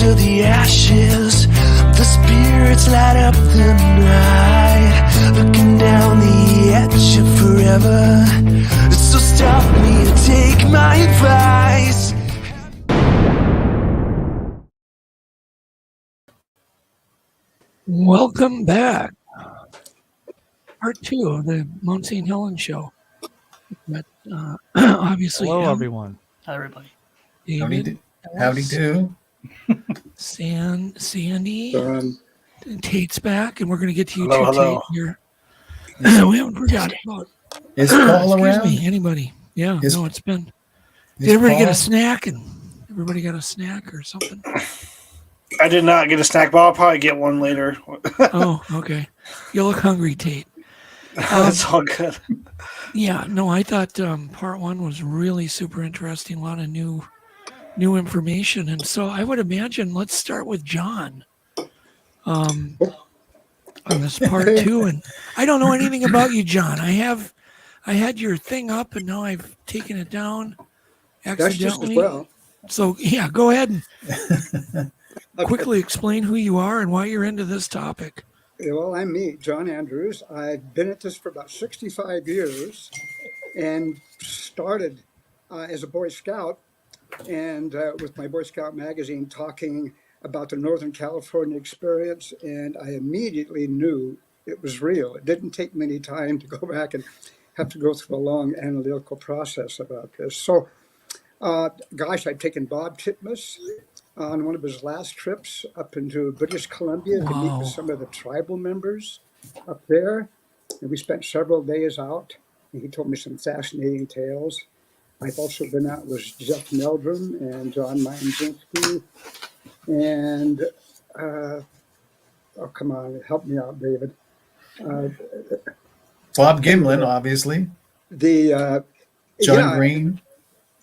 to the ashes. The spirits light up the night, looking down the edge of forever. So stop me to take my advice. Welcome back. Part 2 of the Mount St. Helens show. But, obviously, hello, everyone. Hi, everybody. David, Howdy do. Sandy, Tate's back, and we're going to get to you Hello, too, hello. Tate. Here. We haven't forgotten about. Is Paul Excuse around? me, anybody? Yeah, Is- no, it's been. Is Did everybody get Paul- a snack? And everybody got a snack or something? I did not get a snack, but I'll probably get one later. Oh, okay. You look hungry, Tate. That's all good. Yeah, no, I thought part 1 was really super interesting. A lot of new information, and so I would imagine let's start with John on this part 2. And I don't know anything about you, John. I had your thing up, and now I've taken it down accidentally. That's just as well. So yeah, go ahead and quickly explain who you are and why you're into this topic. Well, I'm me, John Andrews. I've been at this for about 65 years and started as a Boy Scout and with my Boy Scout magazine talking about the Northern California experience. And I immediately knew it was real. It didn't take me any time to go back and have to go through a long analytical process about this. So, I'd taken Bob Titmus on one of his last trips up into British Columbia to meet with some of the tribal members up there. And we spent several days out, and he told me some fascinating tales. I've also been out with Jeff Meldrum and John Mayenzinski. And, oh, come on, help me out, David. Bob Gimlin, obviously. John Green.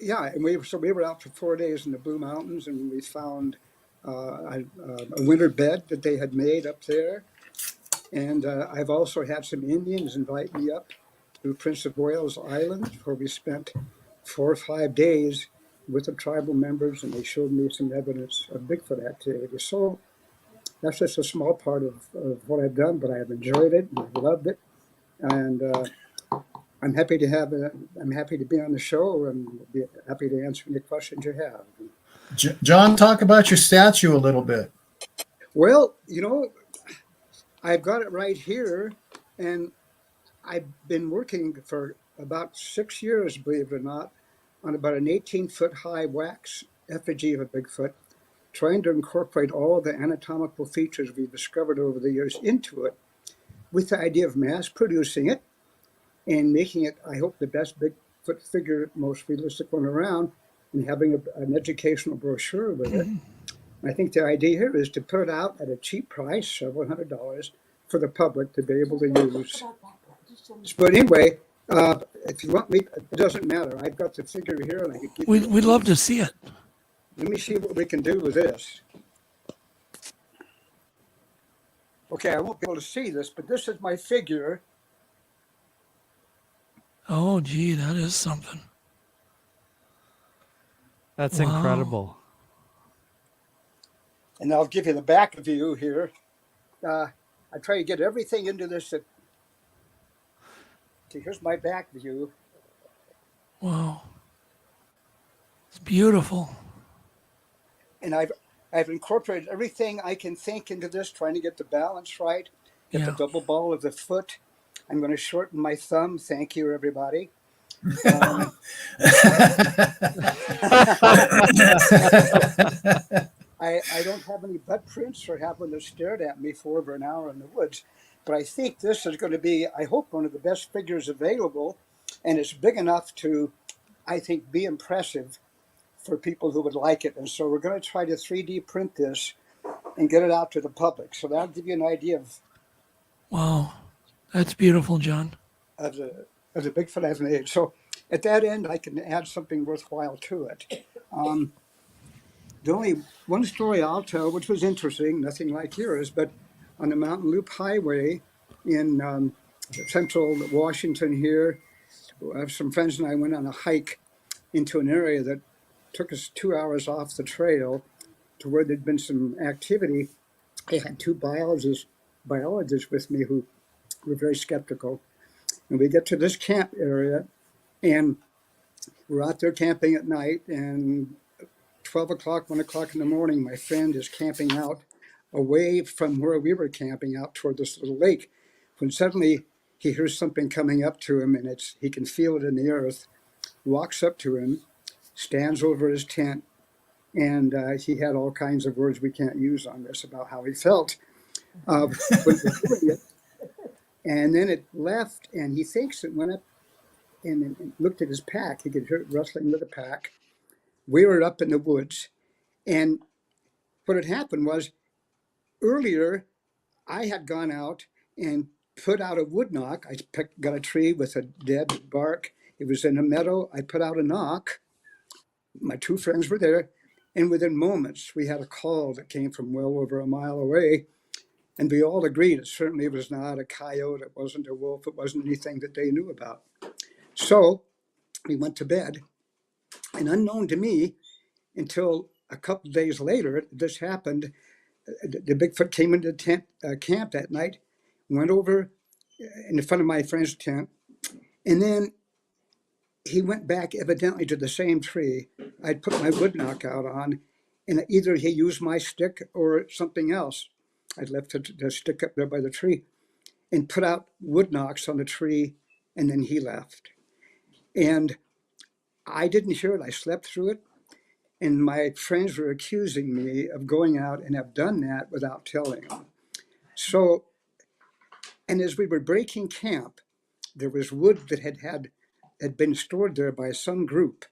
Yeah, and we were out for 4 days in the Blue Mountains, and we found a winter bed that they had made up there. And I've also had some Indians invite me up to Prince of Wales Island, where we spent 4 or 5 days with the tribal members, and they showed me some evidence of Bigfoot activity. So that's just a small part of what I've done, but I have enjoyed it and I've loved it. And I'm happy to be on the show and be happy to answer any questions you have. John, talk about your statue a little bit. Well, I've got it right here, and I've been working for about 6 years, believe it or not, on about an 18-foot high wax effigy of a Bigfoot, trying to incorporate all the anatomical features we've discovered over the years into it, with the idea of mass producing it and making it, I hope, the best Bigfoot figure, most realistic one around, and having an educational brochure with it. I think the idea here is to put it out at a cheap price, several $100s, for the public to be able to use. But anyway, if you want me, it doesn't matter. I've got the figure here, and I can give you. We'd love to see it. Let me see what we can do with this. Okay, I won't be able to see this, but this is my figure. Oh, gee, that is something. That's Wow. incredible. And I'll give you the back view here. I try to get everything into this. Okay, here's my back view. Wow. It's beautiful. And I've incorporated everything I can think into this, trying to get the balance right, get the double ball of the foot. I'm going to shorten my thumb. Thank you, everybody. I don't have any butt prints or have one that stared at me for over an hour in the woods, but I think this is going to be, I hope, one of the best figures available, and it's big enough to, I think, be impressive for people who would like it. And so we're going to try to 3D print this and get it out to the public. So that'll give you an idea of. Wow, that's beautiful, John. Of the Bigfoot as an age. So at that end, I can add something worthwhile to it. The only one story I'll tell, which was interesting, nothing like yours, but on the Mountain Loop Highway in central Washington here, some friends and I went on a hike into an area that took us 2 hours off the trail. to where there'd been some activity. I had two biologists with me who were very skeptical. And we get to this camp area, and we're out there camping at night, and 12 o'clock, 1 o'clock in the morning, my friend is camping out away from where we were camping out toward this little lake, when suddenly he hears something coming up to him, and he can feel it in the earth, walks up to him, stands over his tent, and he had all kinds of words we can't use on this about how he felt when doing it. And then it left, and he thinks it went up and looked at his pack. He could hear it rustling with the pack. We were up in the woods, and what had happened was earlier I had gone out and put out a wood knock. Got a tree with a dead bark. It was in a meadow. I put out a knock. My two friends were there, and within moments we had a call that came from well over a mile away, and we all agreed it certainly was not a coyote, it wasn't a wolf, it wasn't anything that they knew about. So we went to bed, and unknown to me, until a couple of days later, this happened. The Bigfoot came into the camp that night, went over in front of my friend's tent, and then he went back evidently to the same tree I'd put my wood knock out on, and either he used my stick or something else. I'd left the stick up there by the tree and put out wood knocks on the tree, and then he left. And I didn't hear it. I slept through it. And my friends were accusing me of going out and have done that without telling them. So, and as we were breaking camp, there was wood that had been stored there by some group.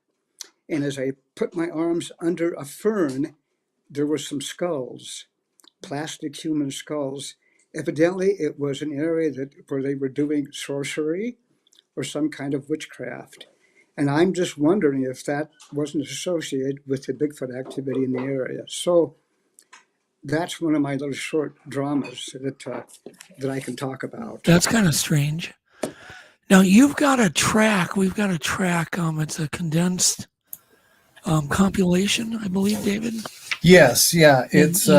And as I put my arms under a fern, there were some skulls, plastic human skulls. Evidently, it was an area where they were doing sorcery or some kind of witchcraft. And I'm just wondering if that wasn't associated with the Bigfoot activity in the area. So that's one of my little short dramas that I can talk about. That's kind of strange. Now you've got a track. We've got a track. It's a condensed compilation, I believe, David. Yes, yeah, it's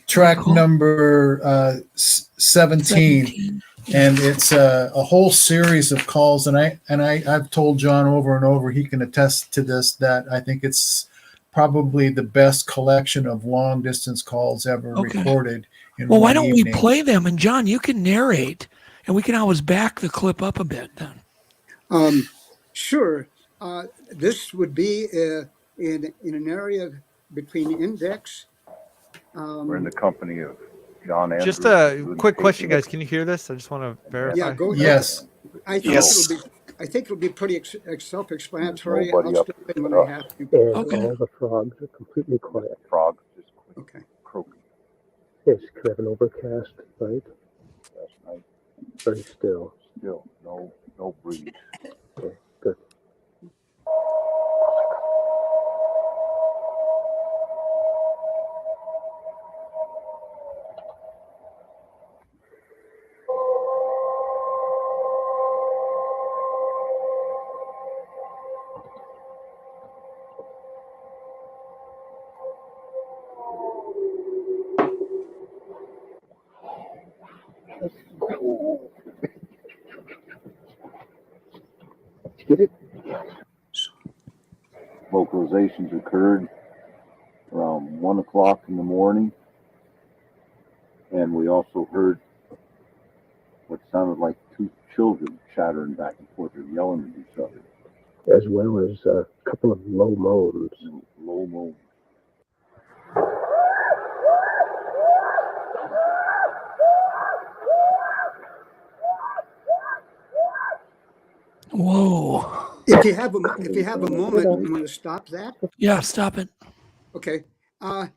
track number 17. And it's a whole series of calls, and I've told John over and over, he can attest to this, that I think it's probably the best collection of long distance calls ever recorded. Well, why don't we play them? And John, you can narrate, and we can always back the clip up a bit then. Sure. This would be in an area between Index. We're in the company of John Andrews. Just a quick question, guys. Can you hear this? I just want to verify. Yeah, go ahead. Yes. I think it'll be pretty self-explanatory. Nobody I'll up step in when there. I have to. And all the frogs are completely quiet. Frogs just Okay. croaking It's kind of an overcast night, last night. very still. Still no breeze. Okay, good. Get it? Vocalizations occurred around 1 o'clock in the morning, and we also heard what sounded like two children chattering back and forth or yelling at each other. As well as a couple of low moans. Low moan. Whoa. If you have a moment, you want to stop that? Yeah, stop it. Okay. I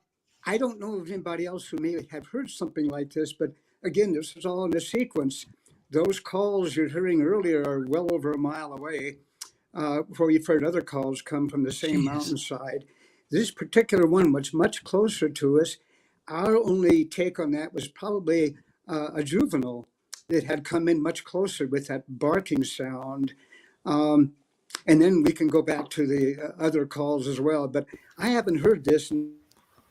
don't know of anybody else who may have heard something like this, but again, this is all in a sequence. Those calls you're hearing earlier are well over a mile away, where you've heard other calls come from the same mountainside. This particular one was much closer to us. Our only take on that was probably a juvenile that had come in much closer with that barking sound. And then we can go back to the other calls as well. But I haven't heard this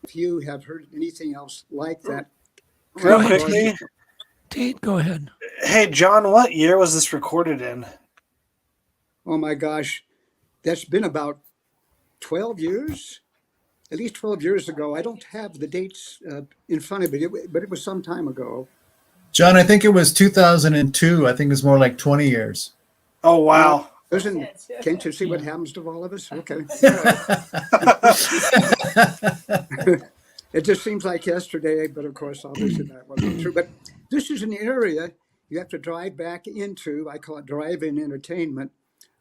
if you have heard anything else like that. Real kind of quickly, audio. Tate, go ahead. hey John, what year was this recorded in? Oh my gosh, that's been about 12 years, at least 12 years ago. I don't have the dates in front of me, but it was some time ago. John, I think it was 2002. I think it's more like 20 years. Oh wow. Can't you see what happens to all of us? Okay. It just seems like yesterday, but of course, obviously that wasn't true. But this is an area you have to drive back into. I call it drive-in entertainment.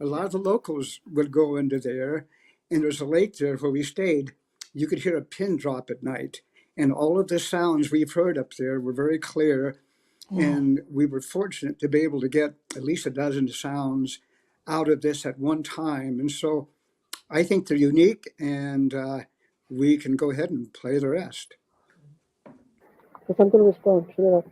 A lot of the locals would go into there, and there's a lake there where we stayed. You could hear a pin drop at night, and all of the sounds we've heard up there were very clear. And we were fortunate to be able to get at least a dozen sounds out of this at one time. And so I think they're unique, and we can go ahead and play the rest. Something was wrong. Shut it up.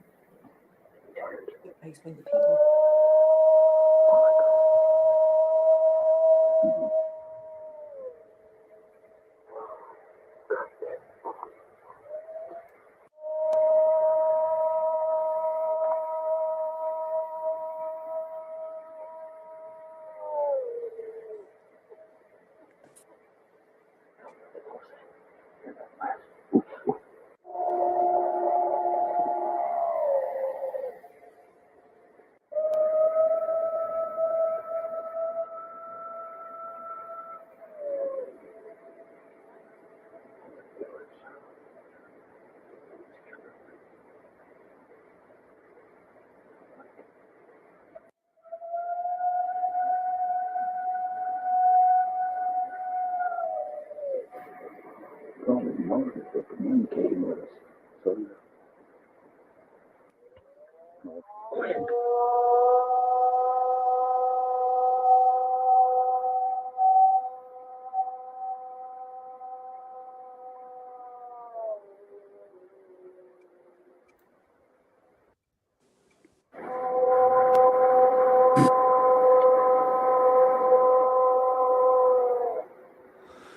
They're communicating with us. So,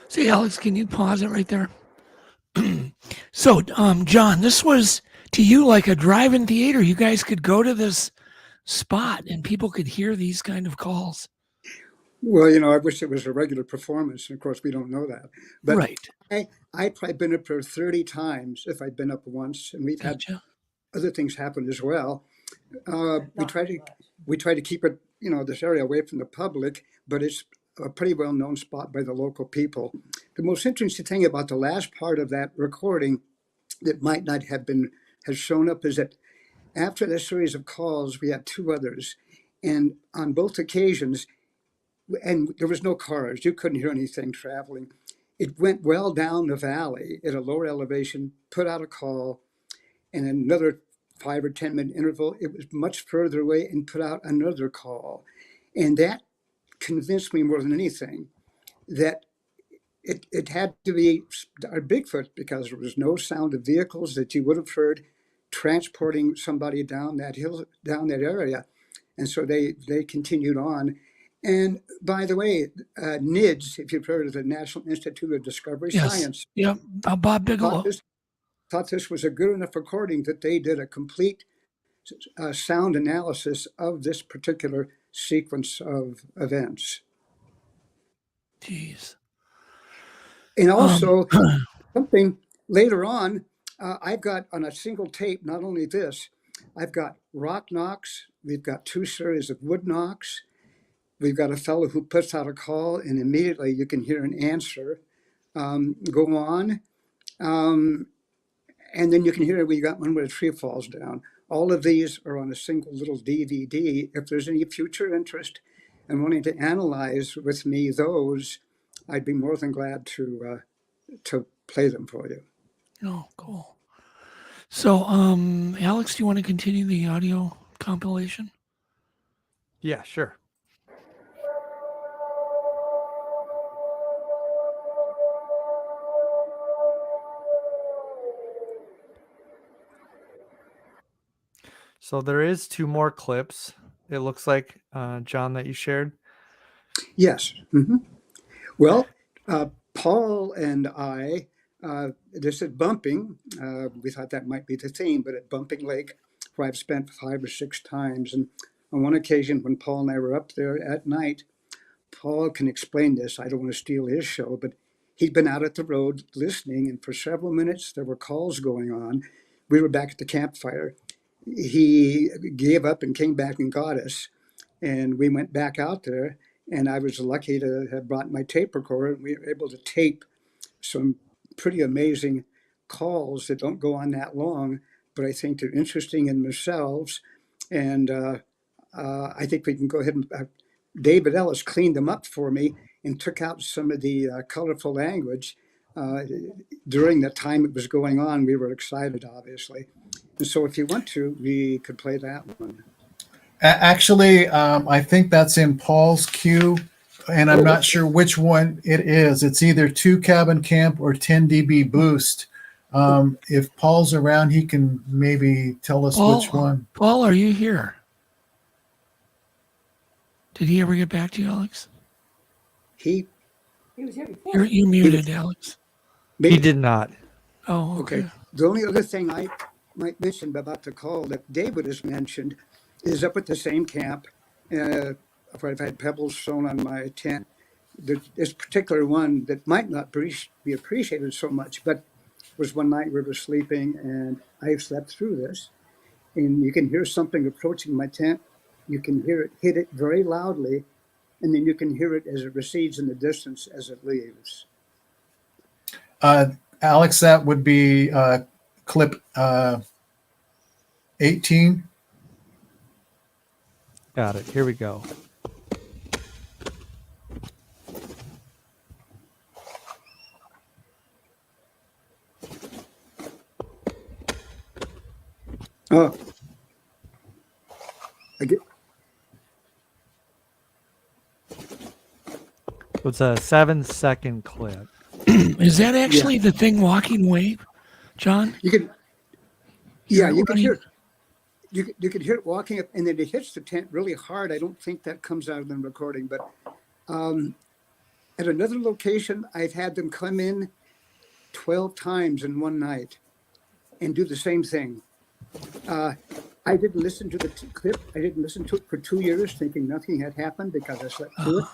See, Alex, can you pause it right there? So, John, this was to you like a drive-in theater. You guys could go to this spot and people could hear these kind of calls. Well, I wish it was a regular performance. And of course, we don't know that. But Right. I've probably been up there 30 times if I've been up once, and we've had Gotcha. other things happen as well. We try to keep it, this area away from the public, but it's a pretty well-known spot by the local people. The most interesting thing about the last part of that recording that might not have has shown up is that after that series of calls, we had two others, and on both occasions, and there was no cars, you couldn't hear anything traveling. It went well down the valley at a lower elevation, put out a call, and another 5 or 10 minute interval, it was much further away and put out another call. And that convinced me more than anything that it had to be our Bigfoot, because there was no sound of vehicles that you would have heard transporting somebody down that hill, down that area. And so they continued on. And by the way, NIDS, if you've heard of the National Institute of Discovery Science. Yep. Bob Bigelow. Thought this was a good enough recording that they did a complete sound analysis of this particular sequence of events. Jeez. And also something later on, I've got on a single tape, not only this, I've got rock knocks, we've got 2 series of wood knocks, we've got a fellow who puts out a call and immediately you can hear an answer go on. And then you can hear we got one where a tree falls down. All of these are on a single little DVD. If there's any future interest in wanting to analyze with me those, I'd be more than glad to play them for you. Oh, cool. So, Alex, do you want to continue the audio compilation? Yeah, sure. So there is 2 more clips. It looks like, John, that you shared. Yes. Mm-hmm. Well, Paul and I This is bumping. We thought that might be the theme, but at Bumping Lake, where I've spent 5 or 6 times. And on one occasion, when Paul and I were up there at night, Paul can explain this. I don't want to steal his show, but he'd been out at the road listening, and for several minutes there were calls going on. We were back at the campfire. He gave up and came back and got us, and we went back out there. And I was lucky to have brought my tape recorder, and we were able to tape some pretty amazing calls that don't go on that long, but I think they're interesting in themselves. And I think we can go ahead and David Ellis cleaned them up for me and took out some of the colorful language. During the time it was going on, we were excited, obviously. And so if you want to, we could play that one. Actually, I think that's in Paul's queue, and I'm not sure which one it is. It's either 2 cabin camp or 10 dB boost. If Paul's around, he can maybe tell us which one. Paul, are you here? Did he ever get back to you, Alex? He was here before. You muted, Alex. He did not. Oh, okay. The only other thing I might mention about the call that David has mentioned is up at the same camp where I've had pebbles thrown on my tent. This particular one that might not be appreciated so much, but was one night we were sleeping and I slept through this, and you can hear something approaching my tent. You can hear it hit it very loudly, and then you can hear it as it recedes in the distance as it leaves. Alex, that would be clip 18. Got it. Here we go. Oh, I get. It's a 7-second clip. Is that actually the thing walking away, John? You can, yeah, you can running- hear it. You can hear it walking up, and then it hits the tent really hard. I don't think that comes out of the recording, but at another location, I've had them come in 12 times in one night and do the same thing. I didn't listen to the clip. I didn't listen to it for 2 years, thinking nothing had happened because I slept through it.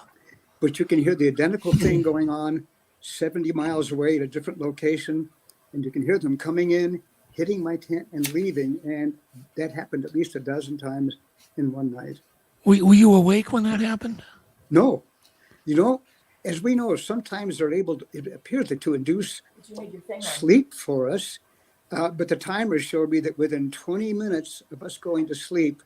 But you can hear the identical thing going on 70 miles away at a different location, and you can hear them coming in, hitting my tent and leaving, and that happened at least a dozen times in one night. Were you awake when that happened? No. You know, as we know, sometimes they're able to, it appears to induce sleep for us, but the timers showed me that within 20 minutes of us going to sleep,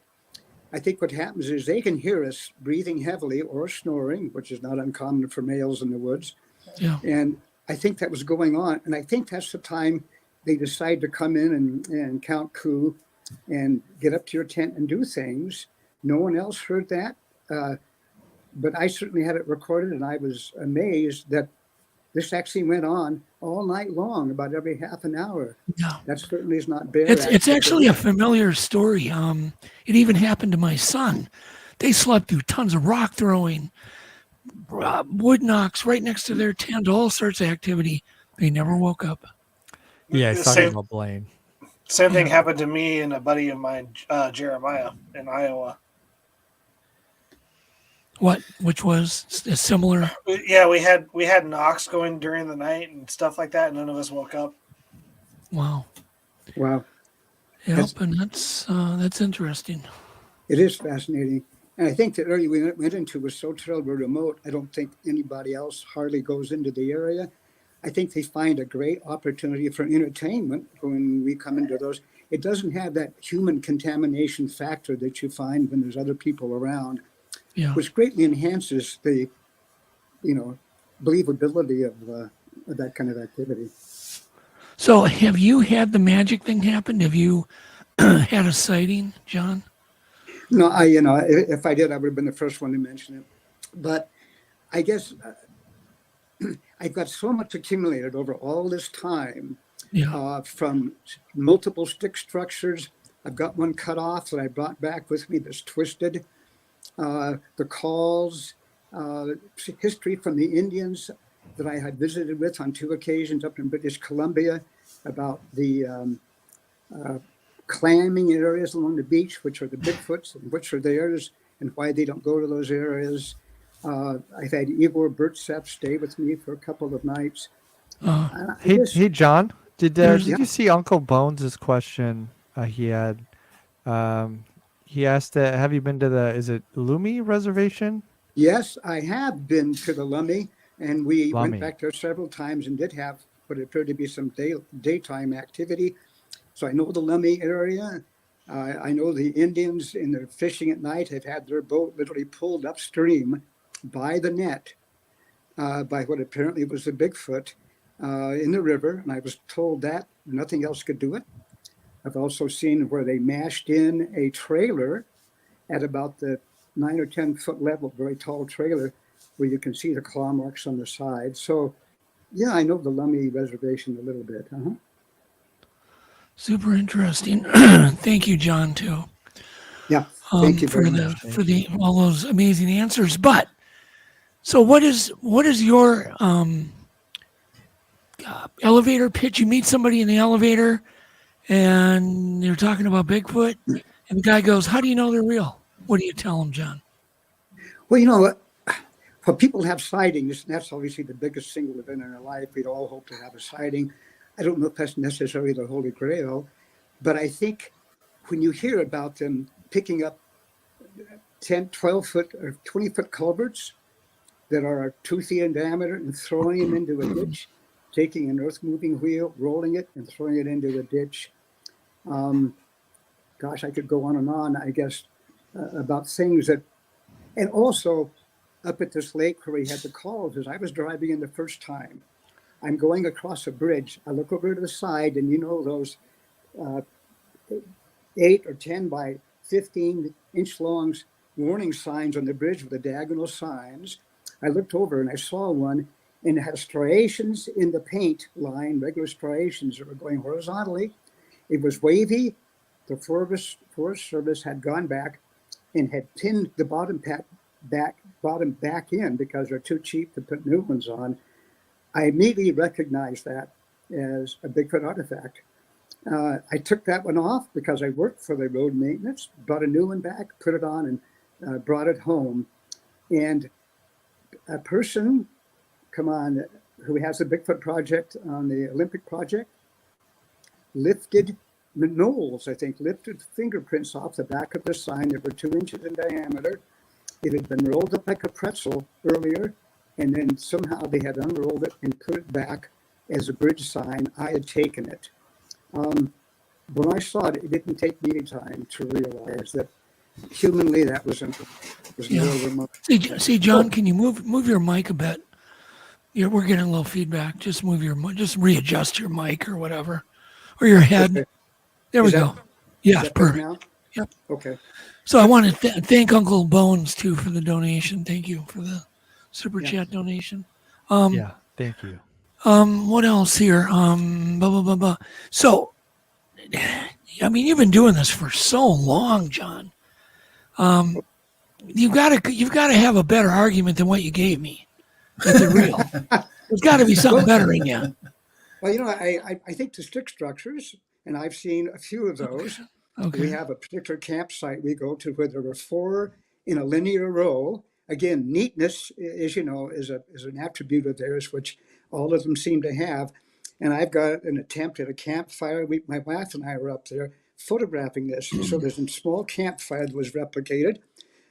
I think what happens is they can hear us breathing heavily or snoring, which is not uncommon for males in the woods. Yeah. And I think that was going on. And I think that's the time they decide to come in and count coup and get up to your tent and do things. No one else heard that. But I certainly had it recorded, and I was amazed that this actually went on all night long, about every half an hour. Yeah. That certainly is not bad. It's actually a familiar story. It even happened to my son. They slept through tons of rock throwing, wood knocks right next to their tent, all sorts of activity. They never woke up. Yeah, he's talking about Blaine. Same thing happened to me and a buddy of mine, Jeremiah, in Iowa. Which was similar? Yeah, we had knocks going during the night and stuff like that, and none of us woke up. Wow. Wow. Yep, and that's interesting. It is fascinating. And I think the area we went into was so terribly remote, I don't think anybody else hardly goes into the area. I think they find a great opportunity for entertainment when we come into those. It doesn't have that human contamination factor that you find when there's other people around, which greatly enhances the, believability of that kind of activity. So have you had the magic thing happen? Have you had a sighting, John? No, if I did, I would have been the first one to mention it. But I guess I've got so much accumulated over all this time from multiple stick structures. I've got one cut off that I brought back with me that's twisted. The calls, history from the Indians. that I had visited with on 2 occasions up in British Columbia about the clamming areas along the beach, which are the Bigfoots and which are theirs, and why they don't go to those areas. I've had Igor Burtsev stay with me for a couple of nights. Hey, John, did Yeah. you see Uncle Bones' question? He had. He asked, "Have you been to is it Lumi Reservation?" Yes, I have been to the Lummi, and we went Lummi. back there several times and did have what appeared to be some daytime activity. So I know the Lummi area. I know the Indians in their fishing at night have had their boat literally pulled upstream by the net by what apparently was a Bigfoot in the river. And I was told that nothing else could do it. I've also seen where they mashed in a trailer at about the 9 or 10 foot level, very tall trailer, where you can see the claw marks on the side. So, yeah, I know the Lummi Reservation a little bit. Super interesting. Thank you, John, too. Yeah, thank you for very the much. for the all those amazing answers. But so, what is your elevator pitch? You meet somebody in the elevator, and you're talking about Bigfoot, and the guy goes, "How do you know they're real?" What do you tell them, John? Well, you know what? When people have sightings, that's obviously the biggest single event in their life. We'd all hope to have a sighting. I don't know if that's necessarily the Holy Grail, but I think when you hear about them picking up 10, 12 foot or 20 foot culverts that are 2 feet in diameter and throwing them into a ditch, taking an earth moving wheel, rolling it and throwing it into a ditch. Gosh, I could go on, I guess, about things that, and also up at this lake where we had the calls, as I was driving in the first time, I'm going across a bridge. I look over to the side, and you know those 8 or 10 by 15 inch long warning signs on the bridge with the diagonal signs. I looked over and I saw one, and it had striations in the paint line, regular striations that were going horizontally. It was wavy. The Forest Service had gone back and had pinned the bottom back in because they're too cheap to put new ones on. I immediately recognized that as a Bigfoot artifact. I took that one off because I worked for the road maintenance, brought a new one back, put it on, and brought it home. And a person, who has the Bigfoot project on the Olympic project, lifted fingerprints off the back of the sign that were 2 inches in diameter. It had been rolled up like a pretzel earlier, and then somehow they had unrolled it and put it back as a bridge sign. I had taken it. When I saw it, it didn't take me any time to realize that humanly that was more remote. See, John, can you move your mic a bit? We're getting a little feedback. Just just readjust your mic or whatever, or your head. Okay. There we go. Yeah, perfect. Now? Yep. Okay. So I want to thank Uncle Bones too for the donation. Thank you for the super chat donation. Yeah, thank you. What else here? Blah blah blah blah. So, I mean, you've been doing this for so long, John. You've got to have a better argument than what you gave me. That they're real. There's got to be something better in you. Well, you know, I think the stick structures, and I've seen a few of those. Okay. We have a particular campsite we go to where there were 4 in a linear row. Again, neatness, as you know, is an attribute of theirs, which all of them seem to have. And I've got an attempt at a campfire. My wife and I were up there photographing this. So there's a small campfire that was replicated.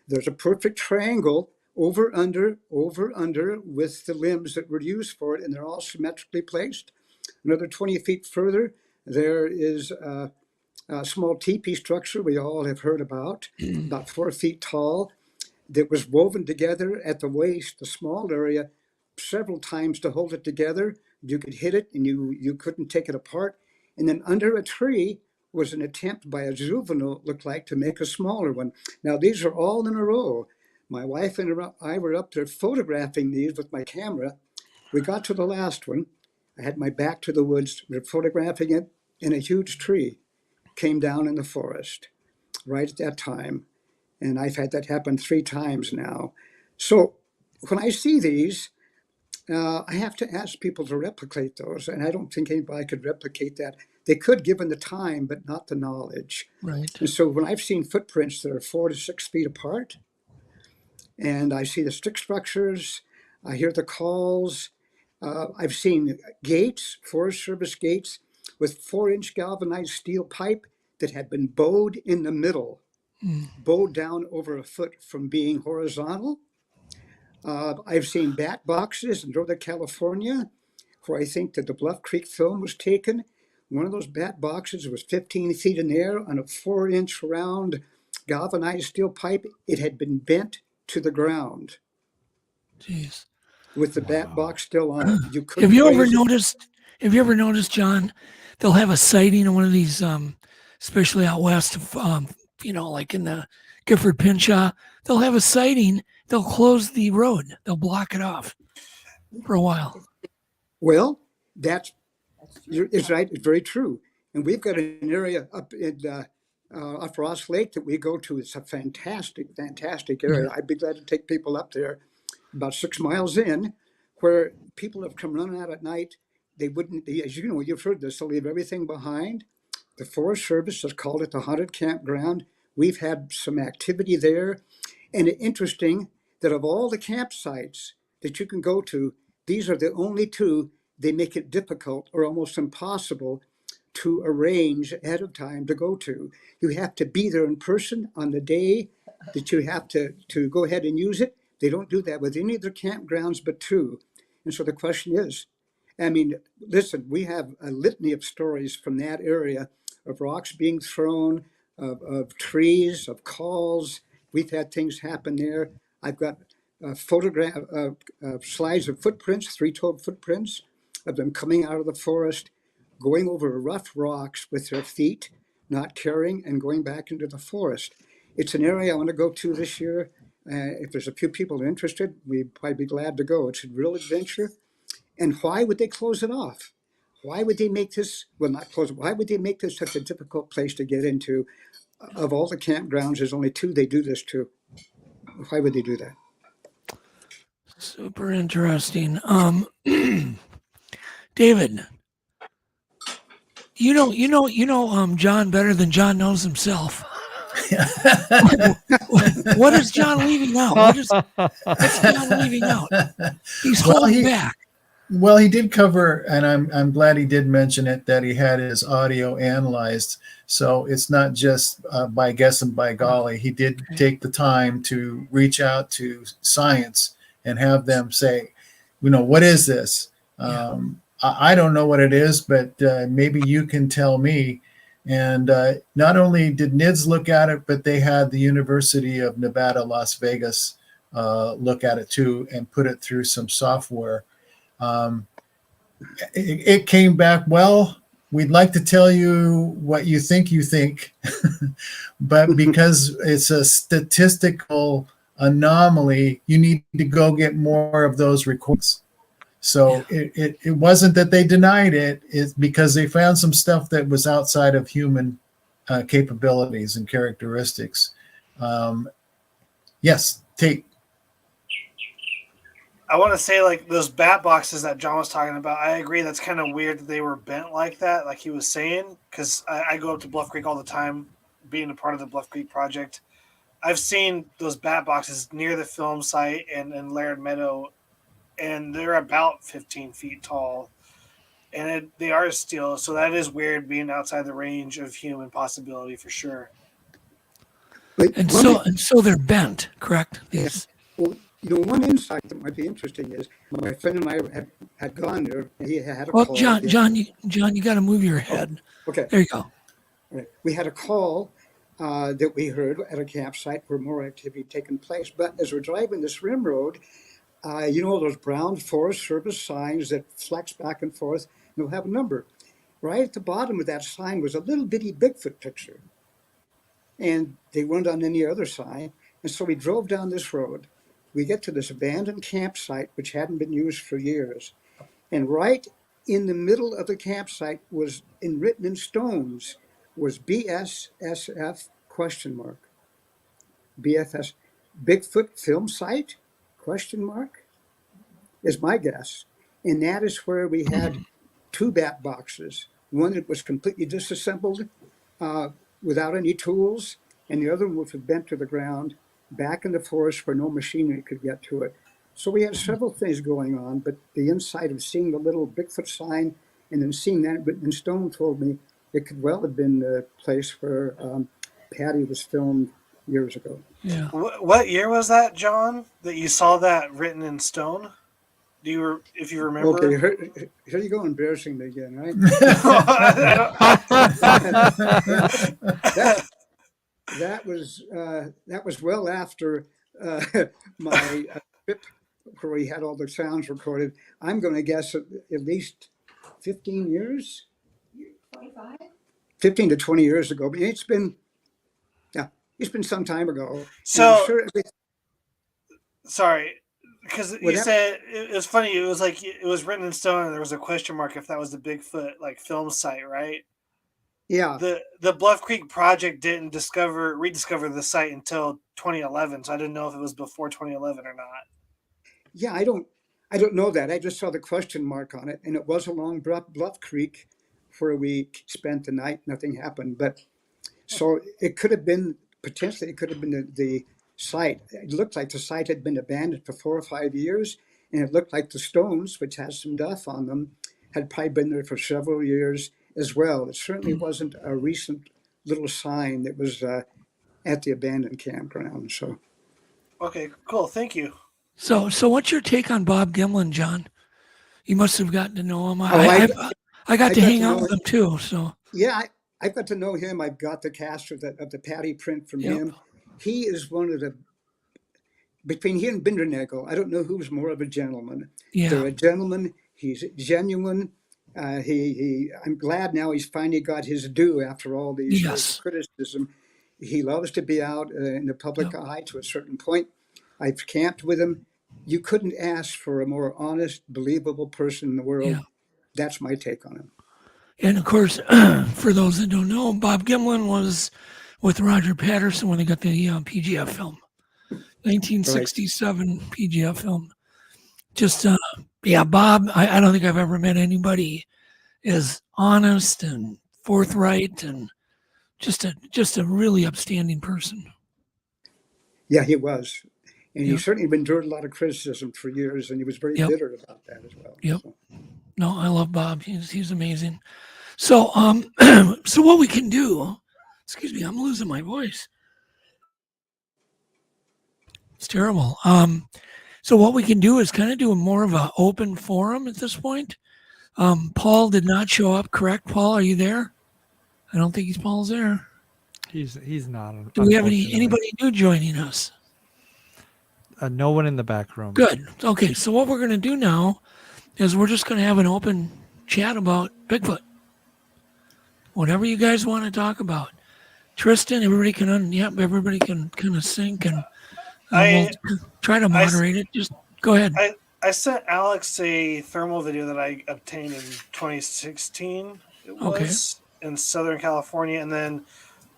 There's a perfect triangle over, under, with the limbs that were used for it, and they're all symmetrically placed. Another 20 feet further, there is a small teepee structure we all have heard about 4 feet tall, that was woven together at the waist, the small area, several times to hold it together. You could hit it and you couldn't take it apart. And then under a tree was an attempt by a juvenile, it looked like, to make a smaller one. Now, these are all in a row. My wife and I were up there photographing these with my camera. We got to the last one. I had my back to the woods. We were photographing it, and a huge tree came down in the forest right at that time. And I've had that happen 3 times now. So when I see these, I have to ask people to replicate those, and I don't think anybody could replicate that. They could, given the time, but not the knowledge. Right. And so when I've seen footprints that are 4 to 6 feet apart, and I see the stick structures, I hear the calls. I've seen gates, Forest Service gates, with 4-inch galvanized steel pipe that had been bowed in the middle, bowed down over a foot from being horizontal. I've seen bat boxes in Northern California, where I think that the Bluff Creek film was taken. One of those bat boxes was 15 feet in the air on a 4-inch round galvanized steel pipe. It had been bent to the ground Jeez. with the bat box still on it. You Have couldn't you ever raise it. noticed? Have you ever noticed, John? They'll have a sighting in one of these, especially out west of, like in the Gifford Pinchot. They'll have a sighting. They'll close the road. They'll block it off for a while. Well, it's right. It's very true. And we've got an area up in off Ross Lake that we go to. It's a fantastic area. I'd be glad to take people up there, about 6 miles in, where people have come running out at night. They wouldn't, as you know, you've heard this, they'll leave everything behind. The Forest Service has called it the haunted campground. We've had some activity there. And it's interesting that of all the campsites that you can go to, these are the only 2 they make it difficult or almost impossible to arrange ahead of time to go to. You have to be there in person on the day that you have to go ahead and use it. They don't do that with any of their campgrounds but 2. And so the question is, I mean, listen, we have a litany of stories from that area of rocks being thrown, of trees, of calls. We've had things happen there. I've got slides of footprints, 3-toed footprints of them coming out of the forest, going over rough rocks with their feet, not carrying, and going back into the forest. It's an area I want to go to this year. If there's a few people interested, we'd probably be glad to go. It's a real adventure. And why would they close it off? Why would they make this, well, not close it, why would they make this such a difficult place to get into? Of all the campgrounds, there's only 2 they do this to. Why would they do that? Super interesting. David, you know John better than John knows himself. What is John leaving out? What's John leaving out? He's holding back. Well, he did cover, and I'm glad he did mention it, that he had his audio analyzed. So it's not just by guess and by golly. He did take the time to reach out to science and have them say, what is this? I don't know what it is, but maybe you can tell me. And not only did NIDS look at it, but they had the University of Nevada, Las Vegas look at it too and put it through some software. It came back, well, we'd like to tell you what you think, but because it's a statistical anomaly, you need to go get more of those recordings. So it wasn't that they denied it, it's because they found some stuff that was outside of human capabilities and characteristics. Yes, Tate. I want to say, like, those bat boxes that John was talking about, I agree that's kind of weird that they were bent like that, like he was saying, because I go up to Bluff Creek all the time, being a part of the Bluff Creek project. I've seen those bat boxes near the film site and Laird Meadow, and they're about 15 feet tall, and they are steel, so that is weird being outside the range of human possibility for sure. And so they're bent, correct? Yes. Well, one insight that might be interesting is my friend and I had gone there. He had a call. John, you got to move your head. Okay. There you go. Right. We had a call that we heard at a campsite where more activity had taken place. But as we're driving this rim road, those brown Forest Service signs that flex back and forth, and they'll have a number. Right at the bottom of that sign was a little bitty Bigfoot picture. And they weren't on any other sign. And so we drove down this road. We get to this abandoned campsite, which hadn't been used for years. And right in the middle of the campsite was, written in stones, was BSSF ? BFS, Bigfoot Film Site ? is my guess. And that is where we had two bat boxes. One that was completely disassembled without any tools, and the other one was bent to the ground back in the forest where no machinery could get to it. So we had several things going on, but the insight of seeing the little Bigfoot sign and then seeing that written in stone told me it could well have been the place where Patty was filmed years ago. Yeah. What year was that, John, that you saw that written in stone? If you remember? Okay, here you go embarrassing me again, right? that was well after my trip where we had all the sounds recorded. I'm going to guess at least 15 years. 25? 15 to 20 years ago. But it's been some time ago. So, sure sorry, because you said it was funny. It was like it was written in stone, and there was a question mark if that was the Bigfoot film site, right? Yeah. The Bluff Creek Project didn't rediscover the site until 2011, so I didn't know if it was before 2011 or not. Yeah, I don't know that. I just saw the question mark on it, and it was along Bluff Creek where we spent the night. Nothing happened, but so it could have been potentially. It could have been the site. It looked like the site had been abandoned for 4 or 5 years, and it looked like the stones, which has some duff on them, had probably been there for several years as well. It certainly wasn't a recent little sign that was at the abandoned campground. So, okay, cool. Thank you. So what's your take on Bob Gimlin, John? You must have gotten to know him. I got to hang out with him too. So yeah, I got to know him. I've got the cast of the Patty print from him. He is one of the, between he and Bindernagel, I don't know who's more of a gentleman. Yeah. They're a gentleman. He's genuine. I'm glad now he's finally got his due after all these years of criticism. He loves to be out in the public eye to a certain point. I've camped with him. You couldn't ask for a more honest, believable person in the world. Yeah. That's my take on him. And of course, for those that don't know, Bob Gimlin was with Roger Patterson when they got the PGF film, 1967 PGF film. Just Bob. I don't think I've ever met anybody as honest and forthright and just a really upstanding person. Yeah, he was. And he certainly endured a lot of criticism for years, and he was very bitter about that as well. Yep. So. No, I love Bob. He's amazing. So so what we can do, excuse me, I'm losing my voice. It's terrible. So what we can do is kind of do more of an open forum at this point. Paul did not show up, correct? Paul, are you there? I don't think Paul's there. He's not. Do we have anybody new joining us? No one in the back room. Good. Okay, so what we're going to do now is we're just going to have an open chat about Bigfoot. Whatever you guys want to talk about. Tristan, everybody can kind of sync, and we'll try to moderate it. Just go ahead. I sent Alex a thermal video that I obtained in 2016. It was in Southern California, and then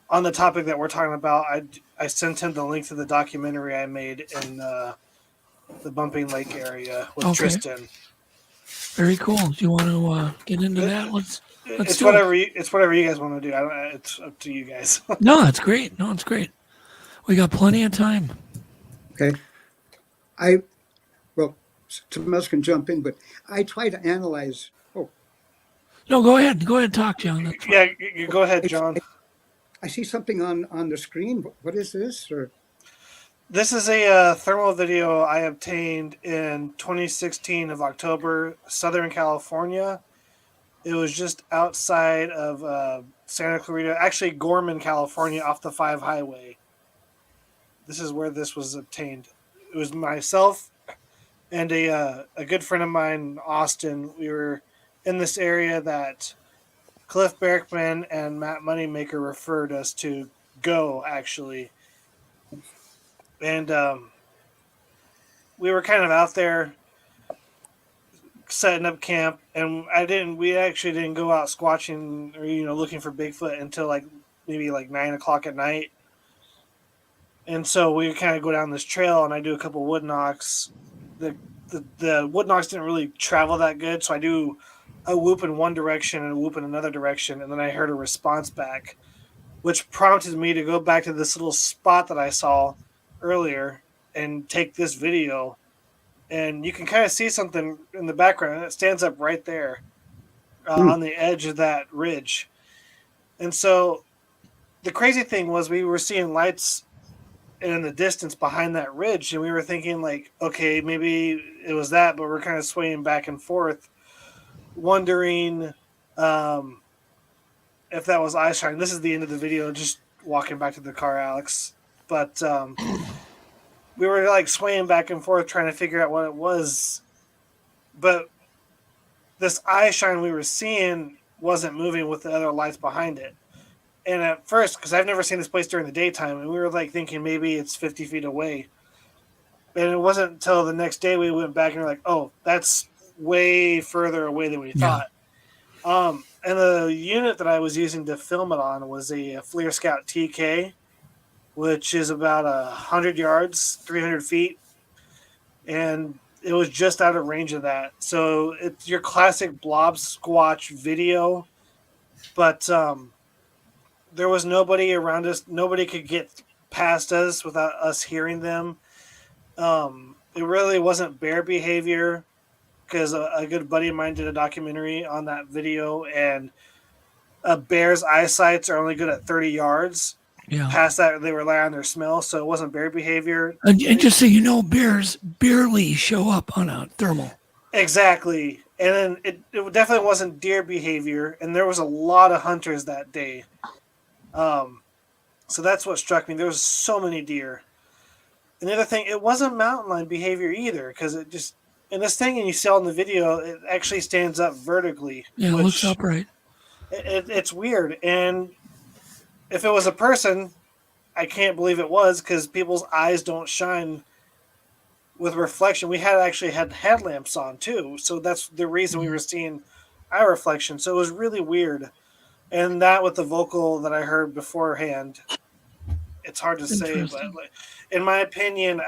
on the topic that we're talking about, I sent him the link to the documentary I made in the Bumping Lake area with Tristan. Very cool. Do you want to get into that? Let's it's whatever you guys want to do. It's up to you guys. No, it's great. It's great. We got plenty of time. Okay. Someone else can jump in, but I try to analyze. No, go ahead. Go ahead, talk, John. Yeah, you go ahead, John. I see something on the screen. What is this? Or this is a thermal video I obtained in 2016 of October, Southern California. It was just outside of Santa Clarita, actually Gorman, California, off the 5 highway. This is where this was obtained. It was myself and a good friend of mine, Austin. We were in this area that Cliff Berkman and Matt Moneymaker referred us to go, actually. And we were kind of out there setting up camp, and we actually didn't go out squatching or looking for Bigfoot until maybe 9 o'clock at night. And so we kind of go down this trail, and I do a couple wood knocks. The the wood knocks didn't really travel that good. So I do a whoop in one direction and a whoop in another direction, and then I heard a response back, which prompted me to go back to this little spot that I saw earlier and take this video. And you can kind of see something in the background, and it stands up right there on the edge of that ridge. And so the crazy thing was we were seeing lights in the distance behind that ridge, and we were thinking like, okay, maybe it was that, but we're kind of swaying back and forth, wondering if that was eye shine. This is the end of the video, just walking back to the car, Alex. But we were like swaying back and forth trying to figure out what it was. But this eye shine we were seeing wasn't moving with the other lights behind it. And at first, because I've never seen this place during the daytime, and we were like thinking maybe it's 50 feet away. And it wasn't until the next day we went back and were like, oh, that's way further away than we thought. And the unit that I was using to film it on was a FLIR Scout TK, which is about 100 yards, 300 feet. And it was just out of range of that. So it's your classic blob squatch video, but there was nobody around us. Nobody could get past us without us hearing them. It really wasn't bear behavior, because a good buddy of mine did a documentary on that video, and a bear's eyesights are only good at 30 yards. Yeah. Past that, they rely on their smell, so it wasn't bear behavior. And just so you know, bears barely show up on a thermal. Exactly. And then it definitely wasn't deer behavior, and there was a lot of hunters that day. So that's what struck me. There was so many deer. And the other thing, it wasn't mountain lion behavior either, because it just, and this thing, and you saw in the video, it actually stands up vertically. Yeah, it looks upright. It's weird. And if it was a person, I can't believe it was, because people's eyes don't shine with reflection. We actually had headlamps on too, so that's the reason we were seeing eye reflection. So it was really weird. And that with the vocal that I heard beforehand, it's hard to say, but in my opinion,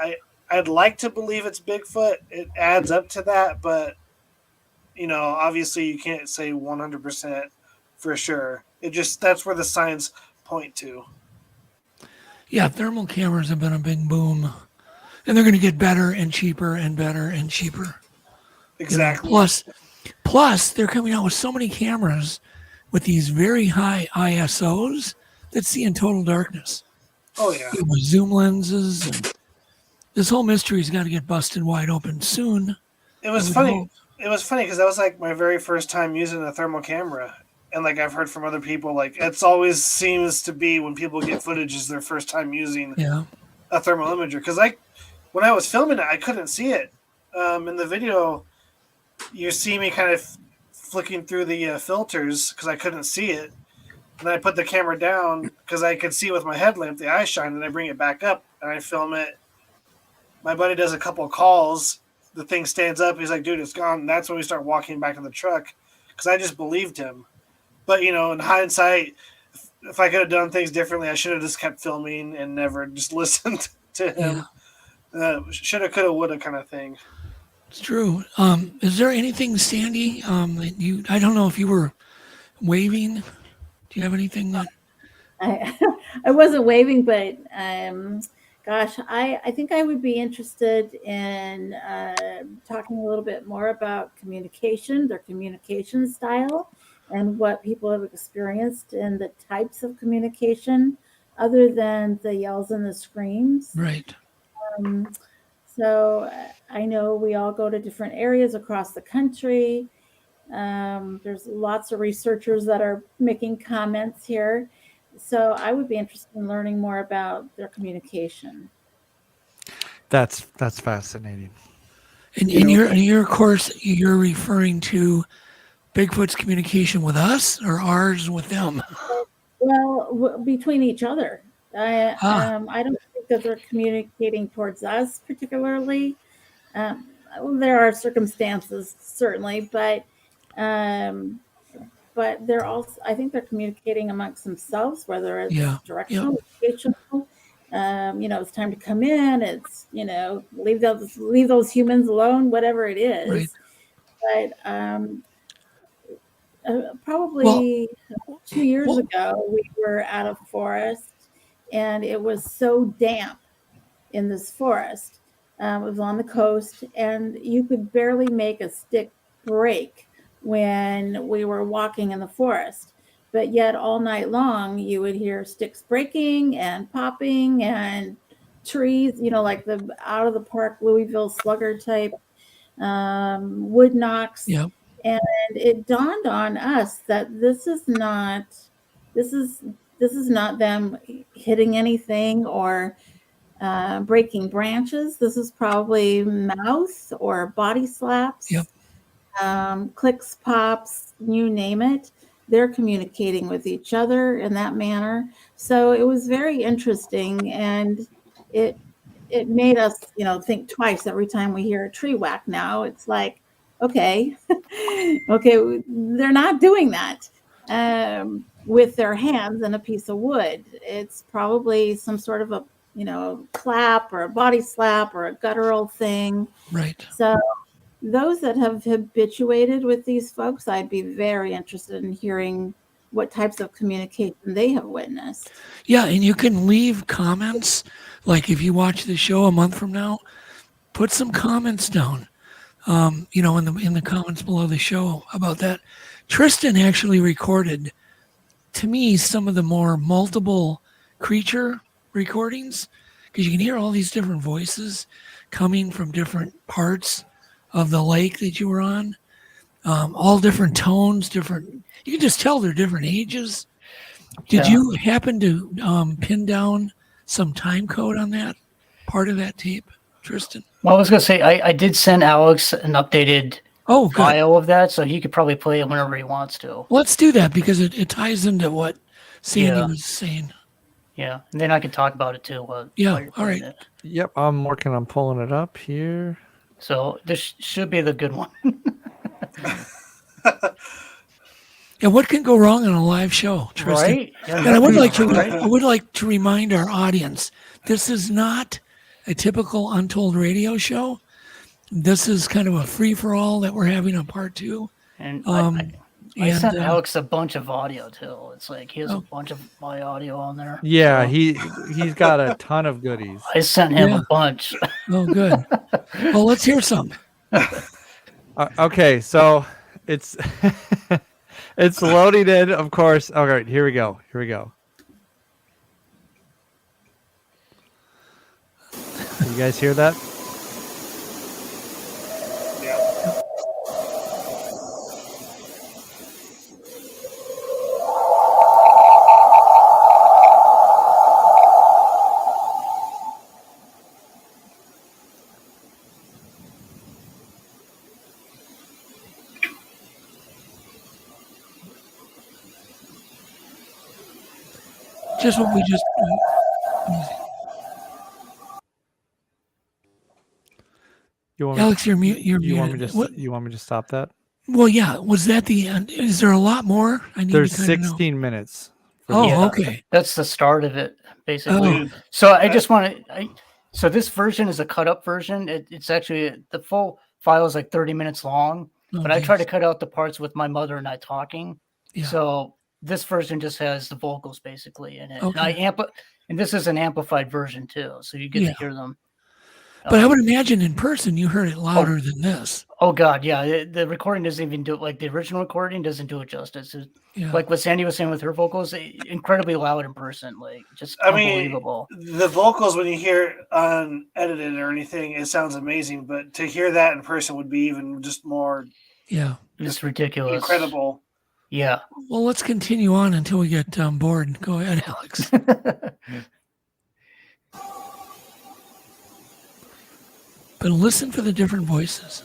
I'd like to believe it's Bigfoot. It adds up to that, but obviously you can't say 100% for sure. That's where the signs point to. Yeah, thermal cameras have been a big boom, and they're going to get better and cheaper and better and cheaper. Exactly. Plus, they're coming out with so many cameras with these very high ISOs that see in total darkness. Oh yeah. With zoom lenses. And this whole mystery's got to get busted wide open soon. It was funny. It was funny because that was like my very first time using a thermal camera. And like I've heard from other people, like it's always seems to be when people get footage is their first time using a thermal imager. Because when I was filming it, I couldn't see it. In the video, you see me kind of flicking through the filters because I couldn't see it. And I put the camera down because I could see with my headlamp the eye shine, and I bring it back up and I film it. My buddy does a couple of calls. The thing stands up. He's like, dude, it's gone. And that's when we start walking back to the truck because I just believed him. But, in hindsight, if I could have done things differently, I should have just kept filming and never just listened to him. Shoulda, coulda, woulda kind of thing. It's true. Is there anything, Sandy, I don't know if you were waving. Do you have anything that... I wasn't waving, but gosh, I think I would be interested in talking a little bit more about communication, their communication style, and what people have experienced and the types of communication other than the yells and the screams. Right. So I know we all go to different areas across the country. There's lots of researchers that are making comments here. So I would be interested in learning more about their communication. That's fascinating. And in your course, you're referring to Bigfoot's communication with us or ours with them? Well, between each other. I don't think that they're communicating towards us particularly. There are circumstances, certainly, but they're also, I think they're communicating amongst themselves, whether it's directional, educational, it's time to come in. It's, leave those humans alone, whatever it is. Right. But probably 2 years ago, we were at a forest, and it was so damp in this forest. It was on the coast, and you could barely make a stick break when we were walking in the forest. But yet, all night long, you would hear sticks breaking and popping, and trees, like the out of the park Louisville slugger type wood knocks. Yeah. And it dawned on us that this is not them hitting anything or breaking branches. This is probably mouth or body slaps, Yep. Clicks, pops, you name it. They're communicating with each other in that manner. So it was very interesting, and it made us, think twice every time we hear a tree whack. Now it's like, okay, okay, they're not doing that with their hands and a piece of wood. It's probably some sort of a clap or a body slap or a guttural thing. Right. So those that have habituated with these folks, I'd be very interested in hearing what types of communication they have witnessed. Yeah, and you can leave comments. Like if you watch the show a month from now, put some comments down. In the comments below the show about that. Tristan actually recorded, to me, some of the more multiple creature recordings, because you can hear all these different voices coming from different parts of the lake that you were on, all different tones, different. You can just tell they're different ages. Did you happen to pin down some time code on that part of that tape, Tristan? Well, I was going to say, I did send Alex an updated file of that, so he could probably play it whenever he wants to. Let's do that, because it ties into what Sandy was saying. Yeah, and then I can talk about it too. While you're all right. it. Yep, I'm working on pulling it up here. So this should be the good one. Yeah, what can go wrong on a live show, Tristan? Right? Yeah, and I would like to remind our audience, this is not a typical Untold radio show. This is kind of a free-for-all that we're having on part 2. And I sent Alex a bunch of audio too. It's like he has a bunch of my audio on there. Yeah, so. he's got a ton of goodies. I sent him a bunch. Oh, good. Well, let's hear some. Okay, so it's it's loading in, of course. All right, here we go. You guys hear that? Just what we just. Alex, you're mute. You want me to stop that? Well, yeah. Was that the end? Is there a lot more? There's 16 minutes. Okay. That's the start of it, basically. So I just want to. So this version is a cut up version. It's actually the full file is like 30 minutes long, but I try to cut out the parts with my mother and I talking. Yeah. So this version just has the vocals basically in it. Okay. And this is an amplified version too, so you get to hear them. But I would imagine in person you heard it louder than this. Oh God, yeah. The recording doesn't even do it like the original recording doesn't do it justice. Like what Sandy was saying with her vocals, incredibly loud in person, like just unbelievable. The vocals when you hear it unedited or anything, it sounds amazing. But to hear that in person would be even just more. Yeah, it's ridiculous, incredible. Yeah. Well, let's continue on until we get bored. Go ahead, Alex. But listen for the different voices.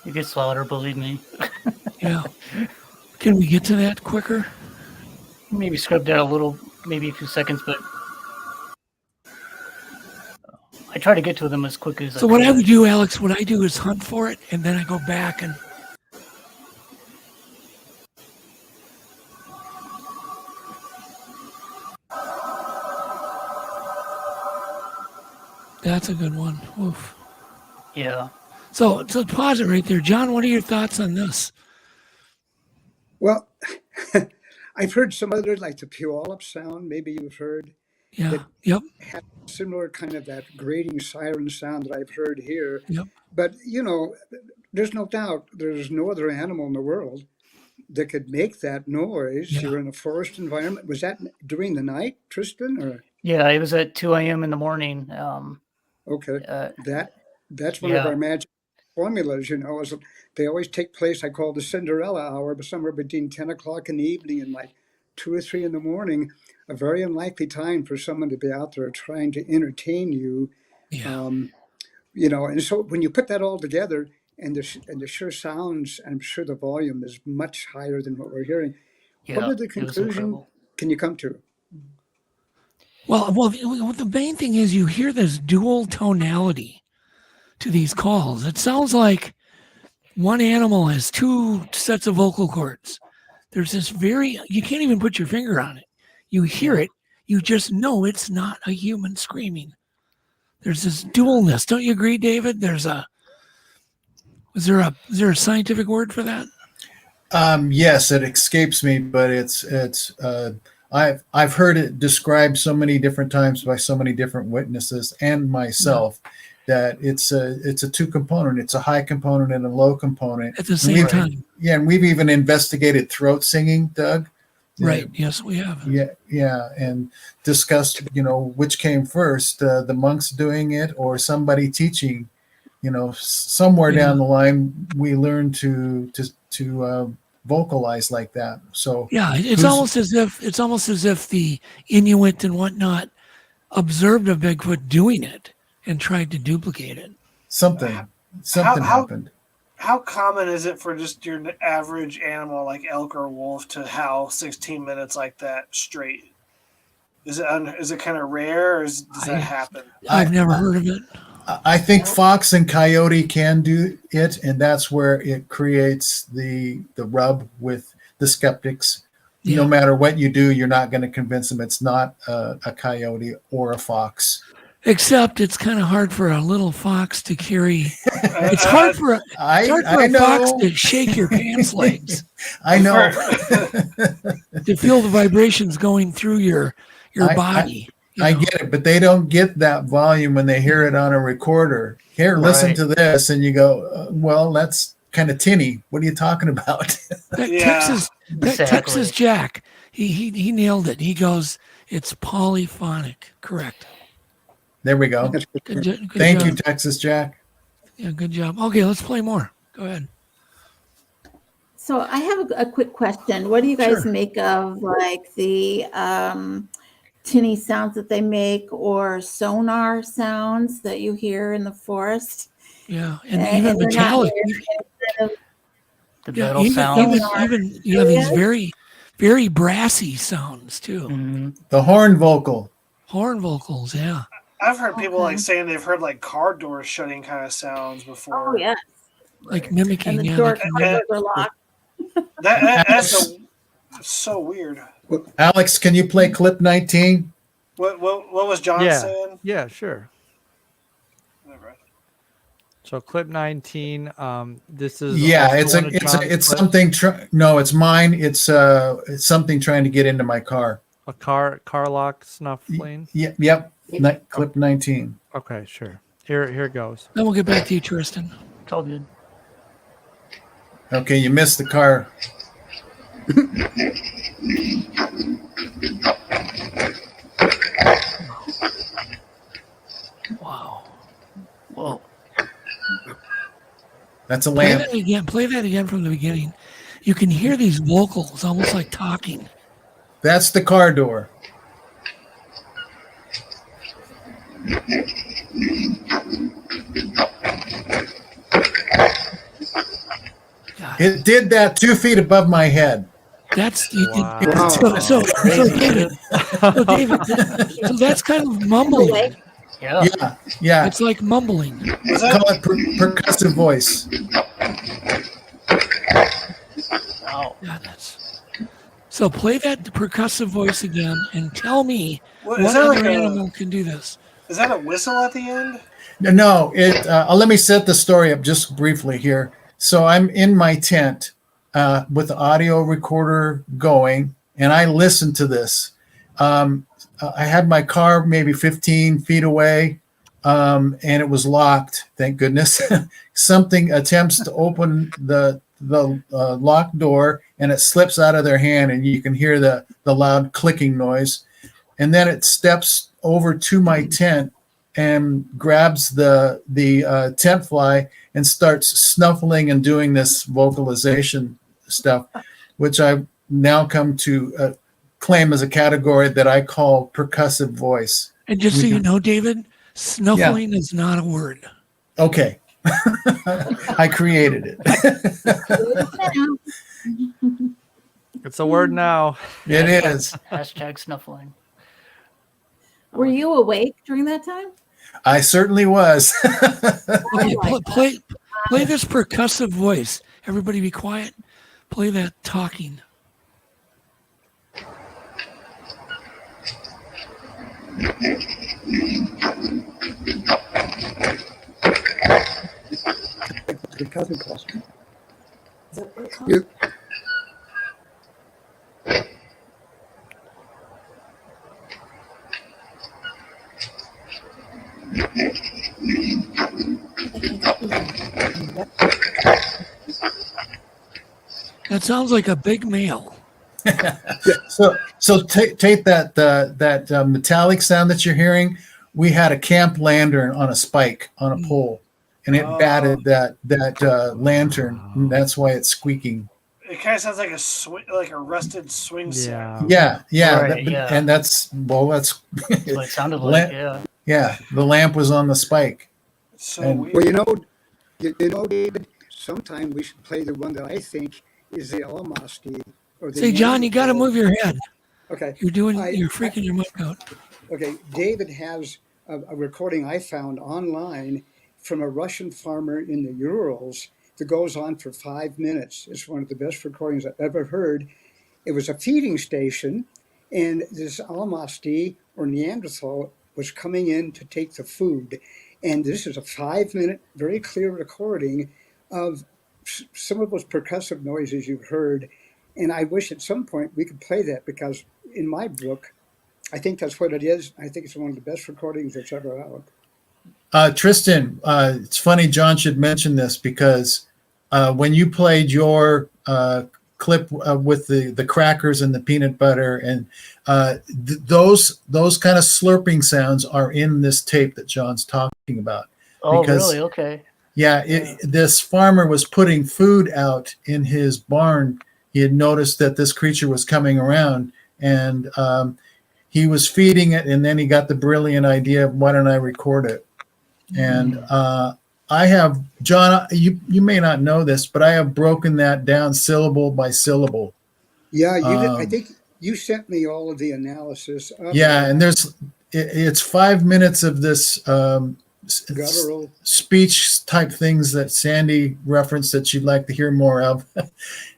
It gets louder, believe me. Yeah. Can we get to that quicker? Maybe scrub that a little, maybe a few seconds, but I try to get to them as quick as So I what I could. would do, Alex, what I do is hunt for it, and then I go back and that's a good one. Oof. Yeah. So pause it right there. John, what are your thoughts on this? Well, I've heard some others, like the Puyallup sound, maybe you've heard. Yeah. That Yep. has similar kind of that grating siren sound that I've heard here. Yep. But, there's no doubt there's no other animal in the world that could make that noise. Yeah. You're in a forest environment. Was that during the night, Tristan? Or Yeah, it was at 2 a.m. in the morning. okay, that's one of yeah. our magic formulas. Is they always take place. I call the Cinderella hour, but somewhere between 10 o'clock in the evening and like 2 or 3 in the morning. A very unlikely time for someone to be out there trying to entertain you. Yeah. And so when you put that all together, and the sheer sounds, I'm sure the volume is much higher than what we're hearing. Yeah, What are the it was conclusion incredible. can you come to? Well, the main thing is you hear this dual tonality to these calls. It sounds like one animal has two sets of vocal cords. There's this you can't even put your finger on it. You hear it, you just know it's not a human screaming. There's this dualness. Don't you agree, David? Is there a scientific word for that? Yes, it escapes me, but I've heard it described so many different times by so many different witnesses and myself that it's a two component. It's a high component and a low component At the same time. Yeah, and we've even investigated throat singing, Doug. Right. Yes, we have. Yeah, and discussed which came first, the monks doing it or somebody teaching. Somewhere down the line we learned to vocalize like that. So yeah, it's almost as if the Inuit and whatnot observed a Bigfoot doing it and tried to duplicate it. Something happened. How common is it for just your average animal like elk or wolf to howl 16 minutes like that straight? Is it kind of rare, or does that happen? I've never heard of it. I think fox and coyote can do it, and that's where it creates the rub with the skeptics. Yeah. No matter what you do, you're not going to convince them it's not a coyote or a fox. Except it's kind of hard for a little fox to carry. It's hard for a fox to shake your pants legs. I know. To feel the vibrations going through your body. I get it, but they don't get that volume when they hear it on a recorder. Here, listen to this, and you go, well, that's kind of tinny. What are you talking about? Texas Jack, he nailed it. He goes, it's polyphonic. Correct. There we go. Good Thank job. you, Texas Jack. Yeah, good job. Okay, let's play more. Go ahead. So I have a quick question. What do you guys make of like the tinny sounds that they make, or sonar sounds that you hear in the forest? Yeah, and even metallic. The metal sounds. Even these very, very brassy sounds too. Mm-hmm. The horn vocal. Horn vocals, yeah. I've heard people like saying they've heard like car doors shutting kind of sounds before. Oh yeah, like mimicking. And the doors are locked. That's so weird. Alex, can you play clip 19? What was John saying? Yeah, sure. So clip 19. This is it's something. No, it's mine. It's something trying to get into my car. A car lock snuffling. Yep. Clip 19. Okay, sure. Here goes. Then we'll get back to you, Tristan. It's all good. Okay, you missed the car. Wow. Whoa. That's a lamp. Play that again from the beginning. You can hear these vocals almost like talking. That's the car door. It did that 2 feet above my head. That's Wow. so David. So David, so that's kind of mumbling. Yeah. Yeah. It's like mumbling. Call it percussive voice. Wow. Yeah, so play that percussive voice again and tell me What, what is that other like animal can do this. Is that a whistle at the end? No, let me set the story up just briefly here. So I'm in my tent with the audio recorder going, and I listened to this. I had my car maybe 15 feet away, and it was locked. Thank goodness. Something attempts to open the locked door, and it slips out of their hand, and you can hear the loud clicking noise. And then it steps over to my tent and grabs the tent fly and starts snuffling and doing this vocalization stuff, which I've now come to claim as a category that I call percussive voice. And just so you know, David, snuffling is not a word. Okay. I created it. It's a word now. It is. Hashtag snuffling. Were you awake during that time? I certainly was. Okay, play this percussive voice. Everybody be quiet. Play that talking. You, That sounds like a big male. So take that metallic sound that you're hearing. We had a camp lantern on a spike on a pole, and it batted that lantern. And that's why it's squeaking. It kind of sounds like like a rusted swing set. Yeah. Right, And that's That's what it sounded like. yeah. The lamp was on the spike. It's so And- weird. well, you know, David, sometime we should play the one that I think is the Almasti. Or the Say, John, you got to move your head. Okay. You're freaking your mic out. Okay, David has a recording I found online from a Russian farmer in the Urals that goes on for 5 minutes. It's one of the best recordings I've ever heard. It was a feeding station, and this Almasti or Neanderthal was coming in to take the food. And this is a 5-minute, very clear recording of some of those percussive noises you've heard. And I wish at some point we could play that, because in my book, I think that's what it is. I think it's one of the best recordings that's ever out. Tristan, it's funny John should mention this, because when you played your clip with the crackers and the peanut butter, and those kind of slurping sounds are in this tape that John's talking about. Oh, Because- really? Okay. Yeah, this farmer was putting food out in his barn. He had noticed that this creature was coming around, and he was feeding it, and then he got the brilliant idea of, why don't I record it? And I have, John, you may not know this, but I have broken that down syllable by syllable. Yeah, you did. I think you sent me all of the analysis. Of Yeah, it. and it's 5 minutes of this Guttural. speech type things that Sandy referenced that you'd like to hear more of,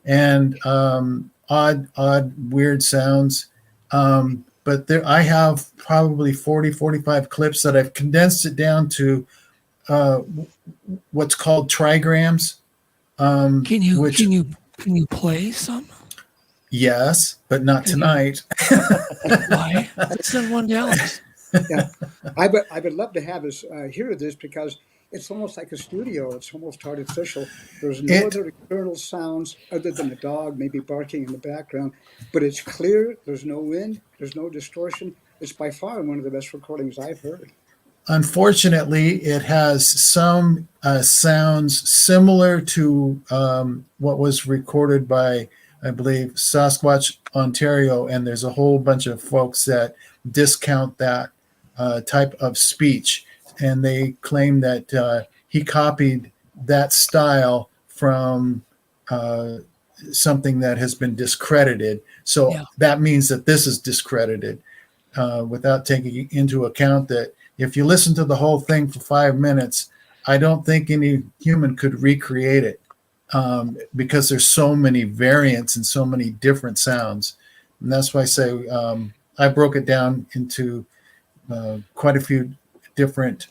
and odd, weird sounds. But I have probably 40, 45 clips that I've condensed it down to what's called trigrams. Can you play some? Yes, but not tonight. Why? Send one down. Yeah, I would love to have us hear this, because it's almost like a studio. It's almost artificial. There's no other external sounds other than the dog maybe barking in the background, but it's clear. There's no wind. There's no distortion. It's by far one of the best recordings I've heard. Unfortunately, it has some sounds similar to what was recorded by, I believe, Sasquatch, Ontario, and there's a whole bunch of folks that discount that type of speech, and they claim that he copied that style from something that has been discredited. So Yeah. that means that this is discredited, without taking into account that if you listen to the whole thing for 5 minutes, I don't think any human could recreate it, because there's so many variants and so many different sounds. And that's why I say I broke it down into quite a few different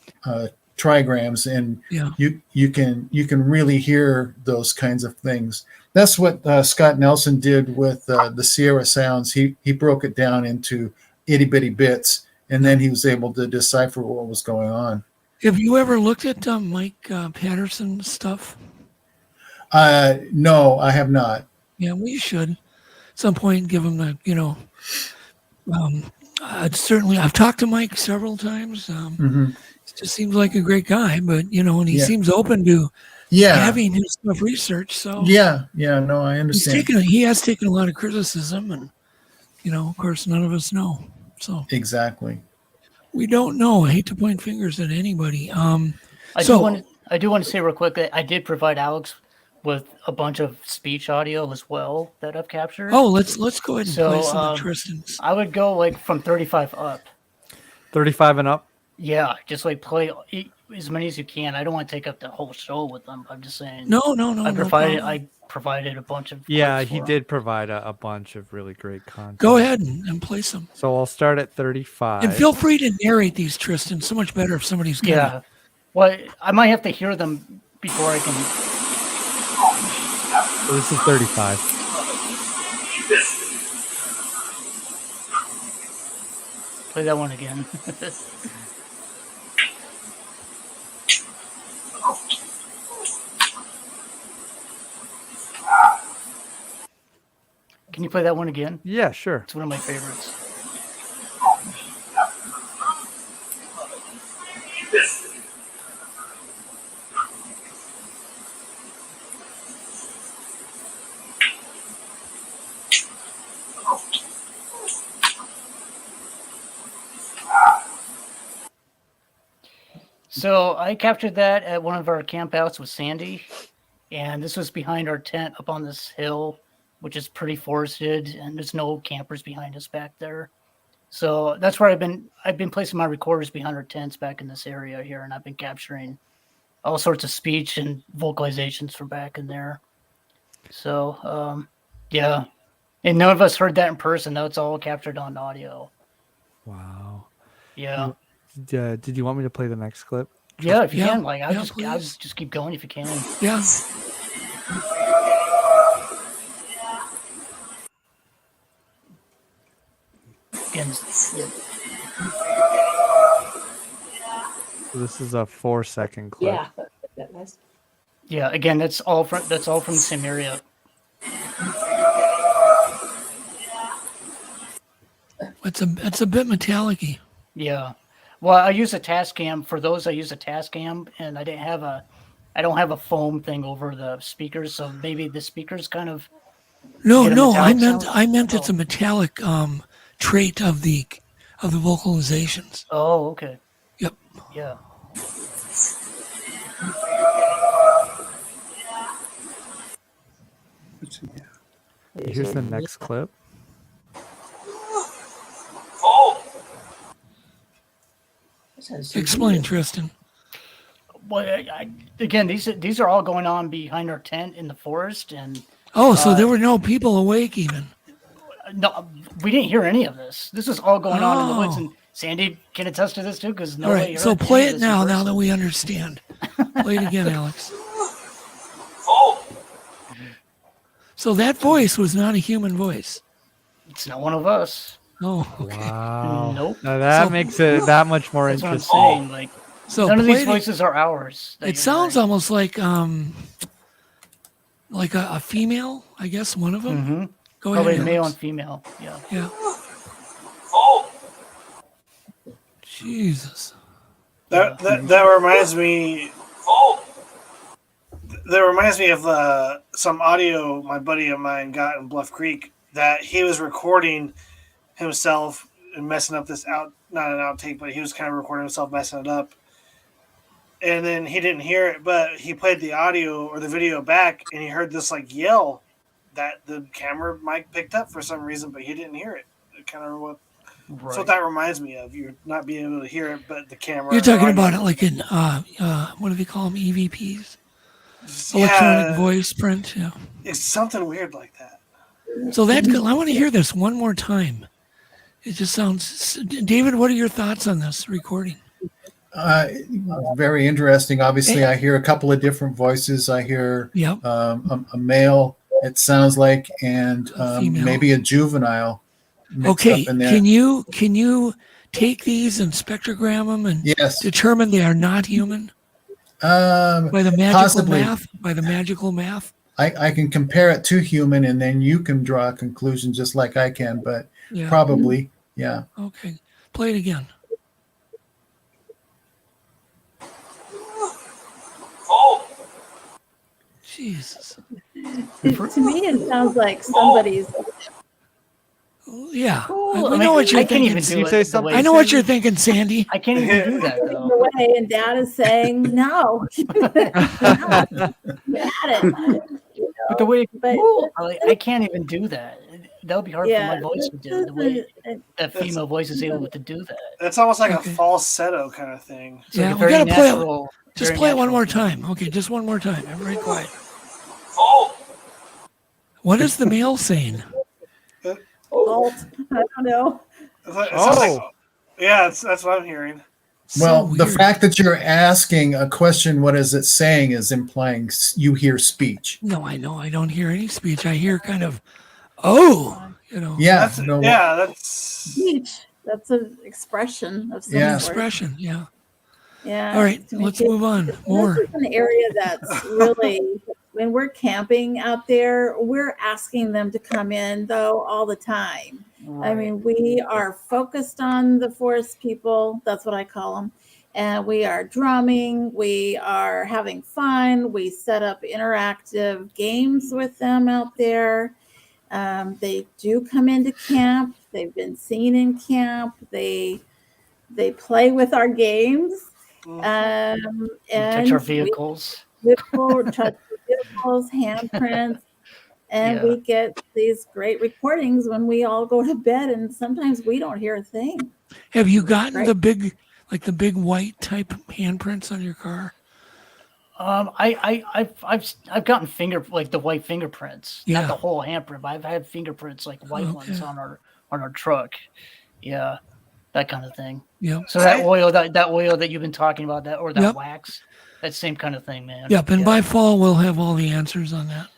trigrams, and Yeah. you can really hear those kinds of things. That's what Scott Nelson did with the Sierra Sounds. He broke it down into itty bitty bits, and then he was able to decipher what was going on. Have you ever looked at Mike Patterson's stuff? No, I have not. Yeah, we should at some point give him the, certainly I've talked to Mike several times. Mm-hmm. He just seems like a great guy, but and he Yeah. seems open to having his stuff researched. So no, I understand. he has taken a lot of criticism, and of course, none of us know. So Exactly. we don't know. I hate to point fingers at anybody. I do want to say real quick that I did provide Alex with a bunch of speech audio as well that I've captured. Oh, let's go ahead and play some of Tristan's. I would go like from 35 up. 35 and up? Yeah, just like play as many as you can. I don't want to take up the whole show with them. I'm just saying. No. I provided a bunch of. Yeah, he did provide a bunch of really great content. Go ahead and play some. So I'll start at 35. And feel free to narrate these, Tristan. So much better if somebody's got Yeah. Well, I might have to hear them before I can. So this is 35. Play that one again. Can you play that one again? Yeah, sure. It's one of my favorites. So I captured that at one of our campouts with Sandy, and this was behind our tent up on this hill, which is pretty forested, and there's no campers behind us back there. So that's where I've been placing my recorders behind our tents back in this area here, and I've been capturing all sorts of speech and vocalizations from back in there. So yeah, and none of us heard that in person. Though it's all captured on audio. Wow. Yeah. Did you want me to play the next clip? Yeah, if you Yeah, can, like I'll yeah, just keep going if you can. Yeah. Again, yeah. So this is a 4-second clip. Yeah, that nice. Yeah, again, that's all from the same area. It's a bit metallic-y. Yeah. Well, I use a Tascam. For those, I use a Tascam, and I don't have a foam thing over the speakers, so maybe the speakers kind of. No, get a I metallic sound. meant it's a metallic trait of the vocalizations. Oh, okay. Yep. Yeah. Here's the next clip. Explain, Tristan. Well, again, these are all going on behind our tent in the forest, and Oh, so there were no people awake even. no, we didn't hear any of this. This is all going on in the woods, Oh. and Sandy can attest to this too, because All right, so play it now that we understand. Play it again, Alex. So that voice was not a human voice. It's not one of us. Oh, okay. Wow. Nope. Now that So- makes it that much more That's what I'm interesting. saying. Like So none of play these it- voices are ours. that It you're sounds hearing. almost like a female, I guess, one of them. Mhm. Go Probably ahead, male Alex. and female. Yeah. Yeah. Jesus. That reminds me. That reminds me of some audio my buddy of mine got in Bluff Creek that he was recording himself and messing up this not an outtake, but he was kind of recording himself messing it up. and then he didn't hear it, but he played the audio or the video back, and he heard this like yell that the camera mic picked up for some reason, but he didn't hear it. Kind of what. Right. That's what that reminds me of. You're not being able to hear it, but the camera. You're talking about it like in what do they call them? EVPs, electronic voice print. Yeah, it's something weird like that. So that's good. I want to hear this one more time. It just sounds. David, what are your thoughts on this recording? Very interesting. Obviously, I hear a couple of different voices. I hear a male, it sounds like, and maybe a juvenile. Okay, can you take these and spectrogram them and determine they are not human? By the magical possibly. math? By the magical math? I can compare it to human, and then you can draw a conclusion just like I can, but probably, yeah. Okay, play it again. Jesus. To me, it sounds like somebody's. Yeah, Cool. I know what you're thinking. I know what you're thinking, Sandy. I can't even do that though. Away, and Dad is saying no. No. But the way I can't even do that. That would be hard for my voice to do. The way that female voice is able to do that. It's almost like a falsetto kind of thing. It's like we gotta play natural, it. Just play it one more time. Okay, just one more time. Everybody quiet. What is the male saying? Alt. I don't know. Yeah, that's what I'm hearing. Well, the fact that you're asking a question, what is it saying, is implying you hear speech. No, I know. I don't hear any speech. I hear kind of, Yeah. That's speech. That's an expression of some sort. Expression, yeah. Yeah. All right, let's move on. More. This is an area that's really, when we're camping out there, we're asking them to come in, though, all the time. Right. I mean, we are focused on the forest people. That's what I call them. And we are drumming. We are having fun. We set up interactive games with them out there. They do come into camp. They've been seen in camp. They play with our games. And touch our vehicles. Touch vehicles, handprints, and we get these great recordings when we all go to bed, and sometimes we don't hear a thing. Have you gotten the big white type handprints on your car? I've gotten the white fingerprints, not the whole handprint, but I've had fingerprints like white ones on our truck. Yeah, that kind of thing. Yeah. So that oil that you've been talking about, that wax. That same kind of thing, man. Yep, and by fall we'll have all the answers on that.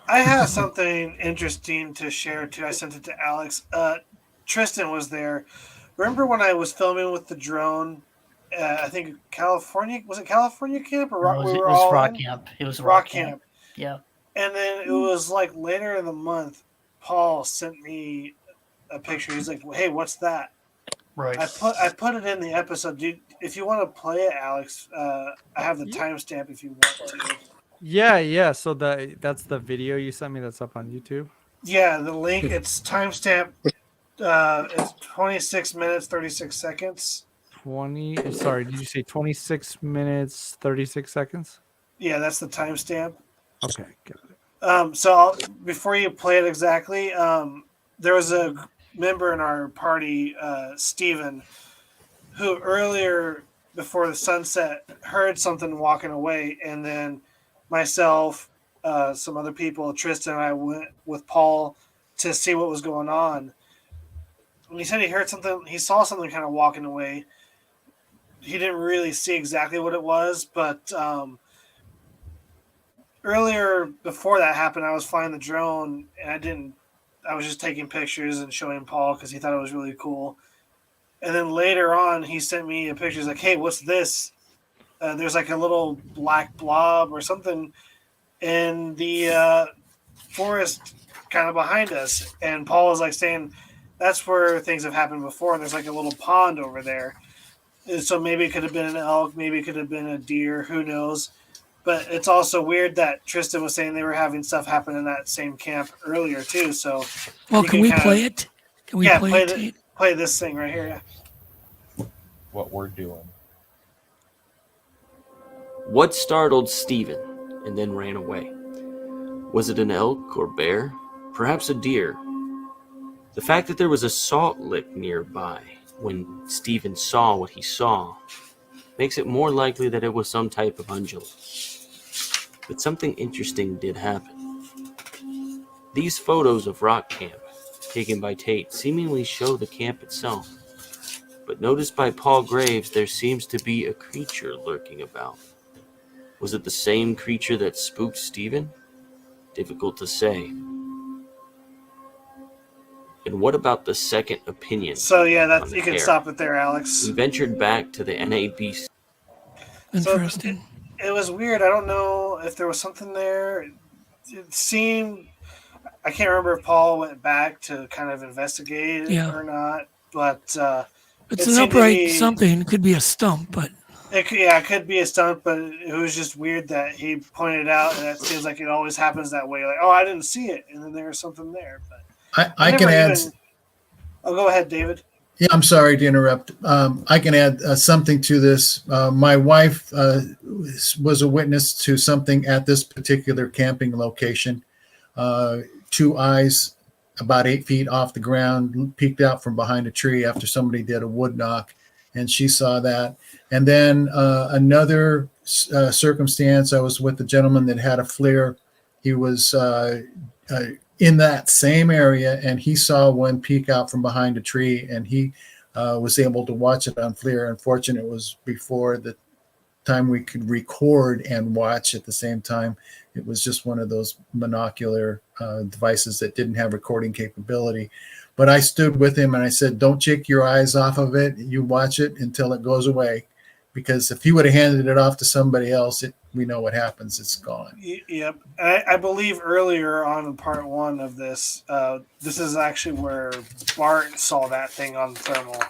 I have something interesting to share too. I sent it to Alex. Tristan was there. Remember when I was filming with the drone? I think California, was it California camp or Rock? It was Rock Camp. It was Rock Camp. Yeah. And then it was like later in the month, Paul sent me a picture. He's like, "Hey, what's that?" Right. I put it in the episode. If you want to play it, Alex, I have the timestamp if you want to. Yeah. So that's the video you sent me that's up on YouTube. Yeah, the link. It's timestamp. It's 26 minutes 36 seconds. Sorry, did you say 26 minutes 36 seconds? Yeah, that's the timestamp. Okay, got it. So before you play it exactly, there was a member in our party, Steven, who earlier before the sunset heard something walking away, and then myself, some other people, Tristan and I went with Paul to see what was going on. And he said he heard something, he saw something kind of walking away. He didn't really see exactly what it was, but earlier before that happened, I was flying the drone, and I was just taking pictures and showing Paul because he thought it was really cool. And then later on, he sent me a picture. He's like, "Hey, what's this?" There's like a little black blob or something in the forest kind of behind us. And Paul was like saying, "That's where things have happened before. And there's like a little pond over there." And so maybe it could have been an elk. Maybe it could have been a deer. Who knows? But it's also weird that Tristan was saying they were having stuff happen in that same camp earlier too. So, well, can we play it? Can we play this thing right here? Yeah. What we're doing. What startled Stephen and then ran away? Was it an elk or bear? Perhaps a deer? The fact that there was a salt lick nearby when Stephen saw what he saw makes it more likely that it was some type of ungulate. But something interesting did happen. These photos of Rock Camp, taken by Tate, seemingly show the camp itself. But noticed by Paul Graves, there seems to be a creature lurking about. Was it the same creature that spooked Stephen? Difficult to say. And what about the second opinion? So yeah, on the you can hair? stop it there, Alex. We ventured back to the NABC. Interesting. So it was weird. I don't know if there was something there. It seemed, I can't remember if Paul went back to kind of investigate it or not, but it's an upright something. It could be a stump, but it could be a stump. But it was just weird that he pointed out, and it seems like it always happens that way. Like, oh, I didn't see it, and then there's something there. But I can add. Oh, go ahead, David. Yeah, I'm sorry to interrupt. I can add something to this. My wife was a witness to something at this particular camping location. Two eyes about 8 feet off the ground peeked out from behind a tree after somebody did a wood knock, and she saw that. And then another circumstance, I was with a gentleman that had a flare. He was in that same area, and he saw one peek out from behind a tree, and he was able to watch it on FLIR. Unfortunately, it was before the time we could record and watch at the same time. It was just one of those monocular devices that didn't have recording capability. But I stood with him and I said, don't take your eyes off of it. You watch it until it goes away. Because if he would have handed it off to somebody else, we know what happens. It's gone. Yep. I believe earlier on in part one of this, this is actually where Bart saw that thing on thermal.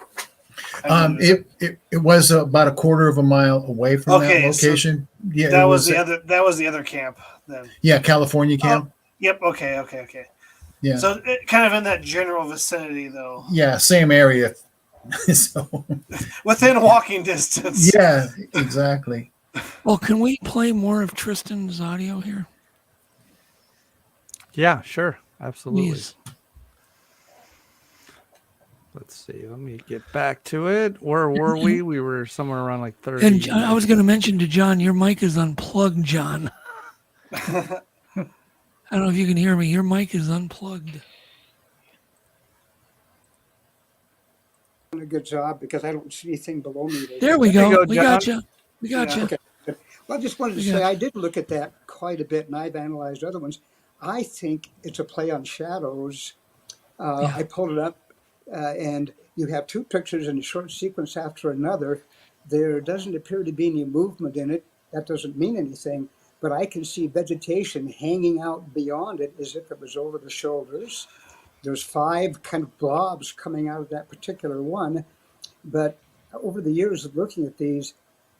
It was about a quarter of a mile away from that location. So yeah, that was the other camp then. Yeah, California camp. Yep. Okay. Yeah. So kind of in that general vicinity, though. Yeah, same area. So within walking distance. Yeah, exactly. Well, can we play more of Tristan's audio here? Yeah, sure. Absolutely. Please. Let's see. Let me get back to it. Where were we? We were somewhere around like 30. And I was going to mention to John, your mic is unplugged, John. I don't know if you can hear me. Your mic is unplugged. A good job because I don't see anything below me. There we go. We got you. We got you. Okay. Well, I just wanted to say I did look at that quite a bit, and I've analyzed other ones. I think it's a play on shadows. I pulled it up, and you have two pictures in a short sequence after another. There doesn't appear to be any movement in it. That doesn't mean anything, but I can see vegetation hanging out beyond it as if it was over the shoulders. There's 5 kind of blobs coming out of that particular one. But over the years of looking at these,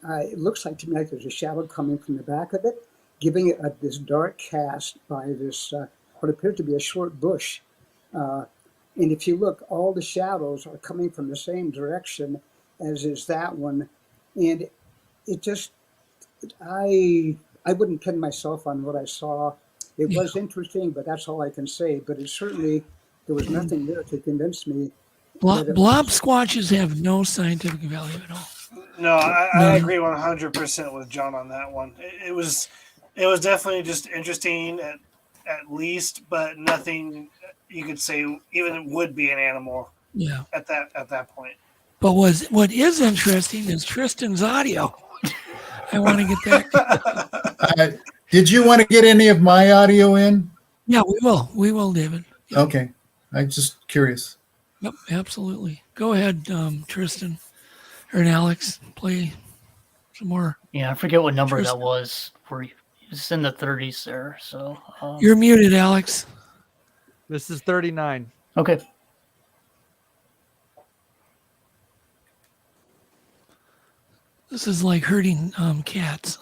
it looks like to me like there's a shadow coming from the back of it, giving it this dark cast by this, what appears to be a short bush. And if you look, all the shadows are coming from the same direction as is that one. And it just, I wouldn't pin myself on what I saw. It was interesting, but that's all I can say. But it certainly, there was nothing there to convince me. Blob squatches have no scientific value at all. No, I agree 100% with John on that one. It was definitely just interesting at least, but nothing you could say even it would be an animal. Yeah. At that point. But what is interesting is Tristan's audio. I want to get back. Did you want to get any of my audio in? Yeah, we will. We will, David. Yep. Okay. I'm just curious. Yep, absolutely. Go ahead, Tristan or Alex. Play some more. Yeah, I forget what number that was. It's in the 30s there. So you're muted, Alex. This is 39. Okay. This is like herding cats.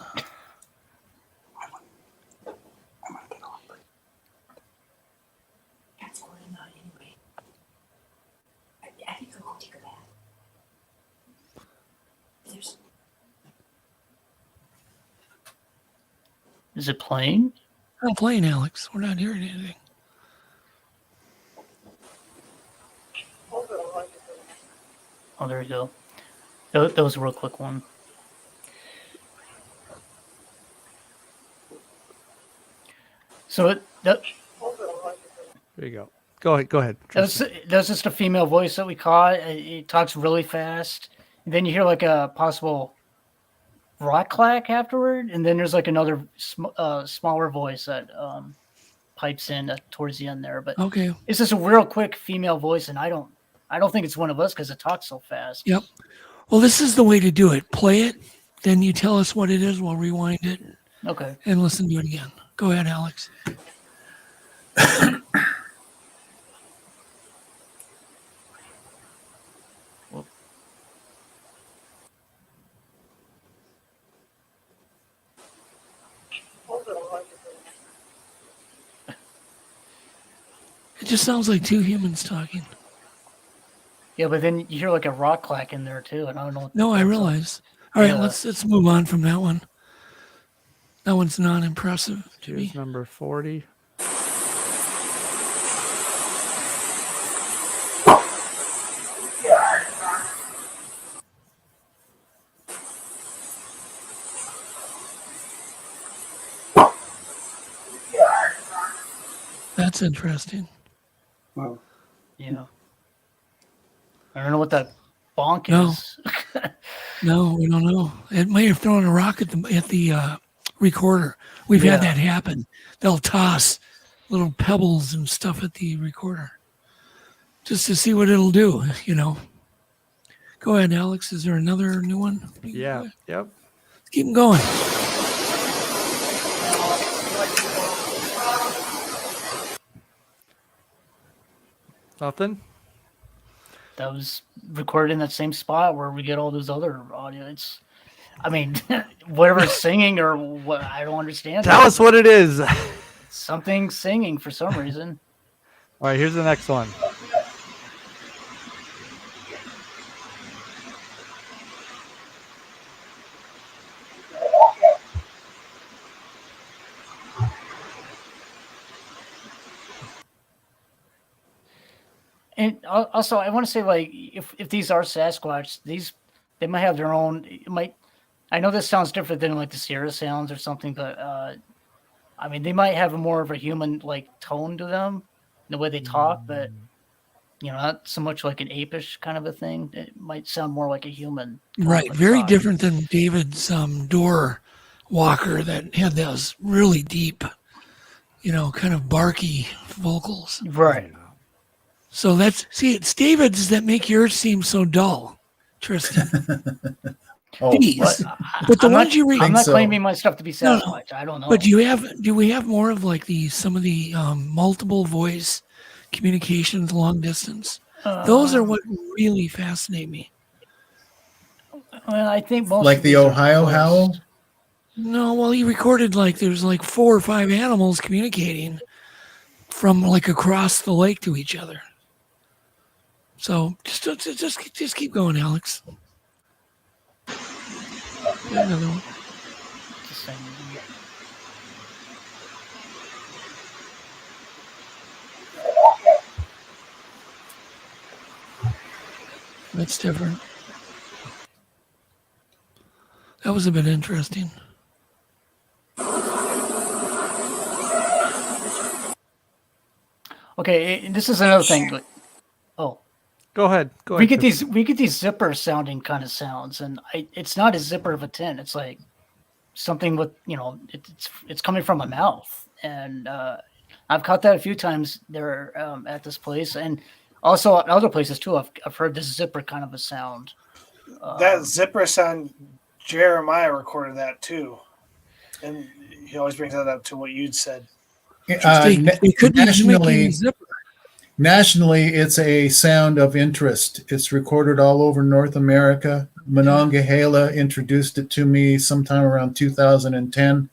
Is it playing? Not playing, Alex. We're not hearing anything. Oh, there you go. That was a real quick one. So There you go. Go ahead. That's just a female voice that we caught. It talks really fast. And then you hear like a possible rock clack afterward, and then there's like another smaller voice that pipes in towards the end there. But okay, it's just a real quick female voice, and I don't think it's one of us because it talks so fast. Yep. Well, this is the way to do it. Play it, then you tell us what it is. We'll rewind it. Okay. And listen to it again. Go ahead, Alex. It just sounds like two humans talking. Yeah, but then you hear like a rock clack in there too, and I don't know. No, I realize. All right, let's move on from that one. That one's non-impressive to me. Here's number 40. That's interesting. Wow. Yeah. I don't know what that bonk No. is. No, we don't know. It may have thrown a rock at the recorder. We've had that happen. They'll toss little pebbles and stuff at the recorder just to see what it'll do, you know. Go ahead, Alex. Is there another new one? Yeah. Yep. Let's keep them going. Nothing? That was recorded in that same spot where we get all those other audio. It's, I mean, whatever it's singing or what, I don't understand. Tell us what it is. Something singing for some reason. All right, here's the next one. And also, I want to say, like, if these are Sasquatch, they might have their own. It might. I know this sounds different than like the Sierra sounds or something, but I mean, they might have a more of a human like tone to them, the way they talk, but you know, not so much like an apish kind of a thing. It might sound more like a human. Right, very different than David's door walker that had those really deep, you know, kind of barky vocals. Right. So it's David's that make yours seem so dull, Tristan. These, but the ones you read, I'm not claiming my stuff to be Sasquatch. No. I don't know. But do we have more of like some of the multiple voice communications long distance? Those are what really fascinate me. Well, I think most like the Ohio howl. No, well, he recorded there's 4 or 5 animals communicating from across the lake to each other. So just keep going, Alex. Another one. That's different. That was a bit interesting. Okay, this is another thing. Oh, go ahead. We get these zipper sounding kind of sounds, and it's not a zipper of a tin. It's like something with, you know, it's coming from a mouth, and I've caught that a few times there at this place, and also at other places too. I've heard this zipper kind of a sound. That zipper sound, Jeremiah recorded that too, and he always brings that up to what you'd said. Nationally, it's a sound of interest. It's recorded all over North America. Monongahela introduced it to me sometime around 2010.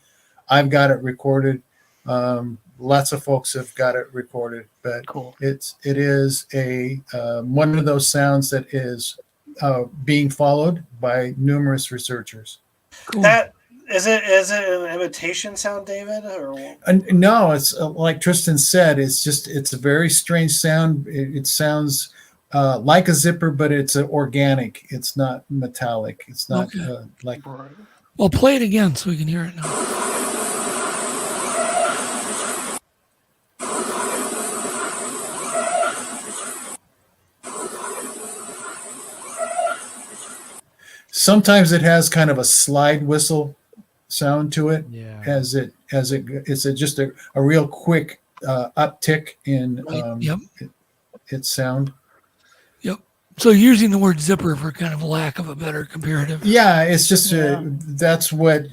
I've got it recorded. Lots of folks have got it recorded, but cool. It is a one of those sounds that is being followed by numerous researchers. Cool. That Is it an imitation sound, David? Or No, it's like Tristan said. It's a very strange sound. It sounds like a zipper, but it's organic. It's not metallic. It's not Okay. like. Well, play it again so we can hear it now. Sometimes it has kind of a slide whistle sound to it. Yeah. It's just a real quick uptick in Yep. its sound. Yep. So using the word zipper for kind of lack of a better comparative. Yeah, it's just that's what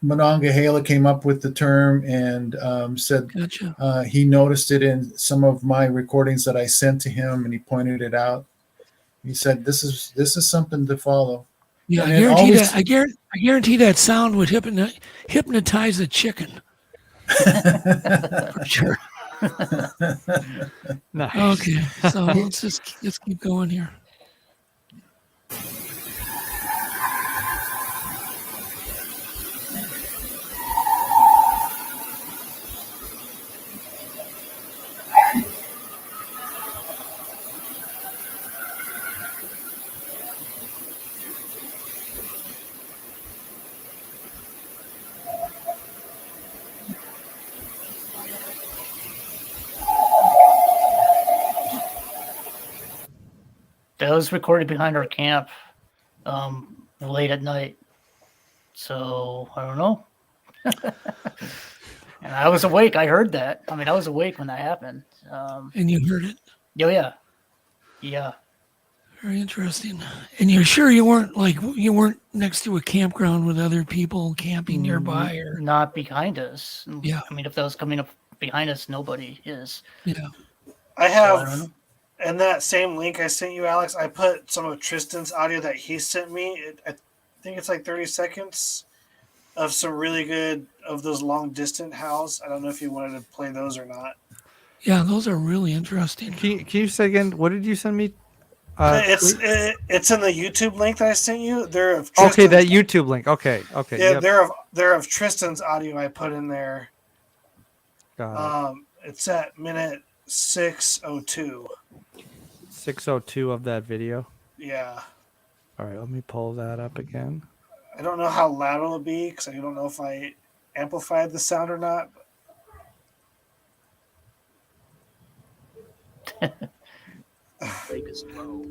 Monongahela came up with the term and said. Gotcha. He noticed it in some of my recordings that I sent to him, and he pointed it out. He said, "This is something to follow." Yeah, and I guarantee that. I guarantee that sound would hypnotize a chicken. For sure. Nice. Okay, so let's keep going here. That was recorded behind our camp late at night. So I don't know. And I was awake. I heard that. I mean, I was awake when that happened. And you heard it? Oh, yeah. Yeah. Very interesting. And you're sure you weren't next to a campground with other people camping nearby, or not behind us? Yeah. I mean, if that was coming up behind us, nobody is. Yeah. I have, in that same link I sent you, Alex, I put some of Tristan's audio that he sent me. I think it's like 30 seconds of some really good of those long distant howls. I don't know if you wanted to play those or not. Yeah, those are really interesting. Can you say again? What did you send me? It's in the YouTube link that I sent you. They're of okay, that YouTube link. Okay. Yeah, yep. they're of Tristan's audio I put in there. Got it. It's at minute 6:02. 6:02 of that video. Yeah. All right, let me pull that up again. I don't know how loud it'll be because I don't know if I amplified the sound or not. Lake is low,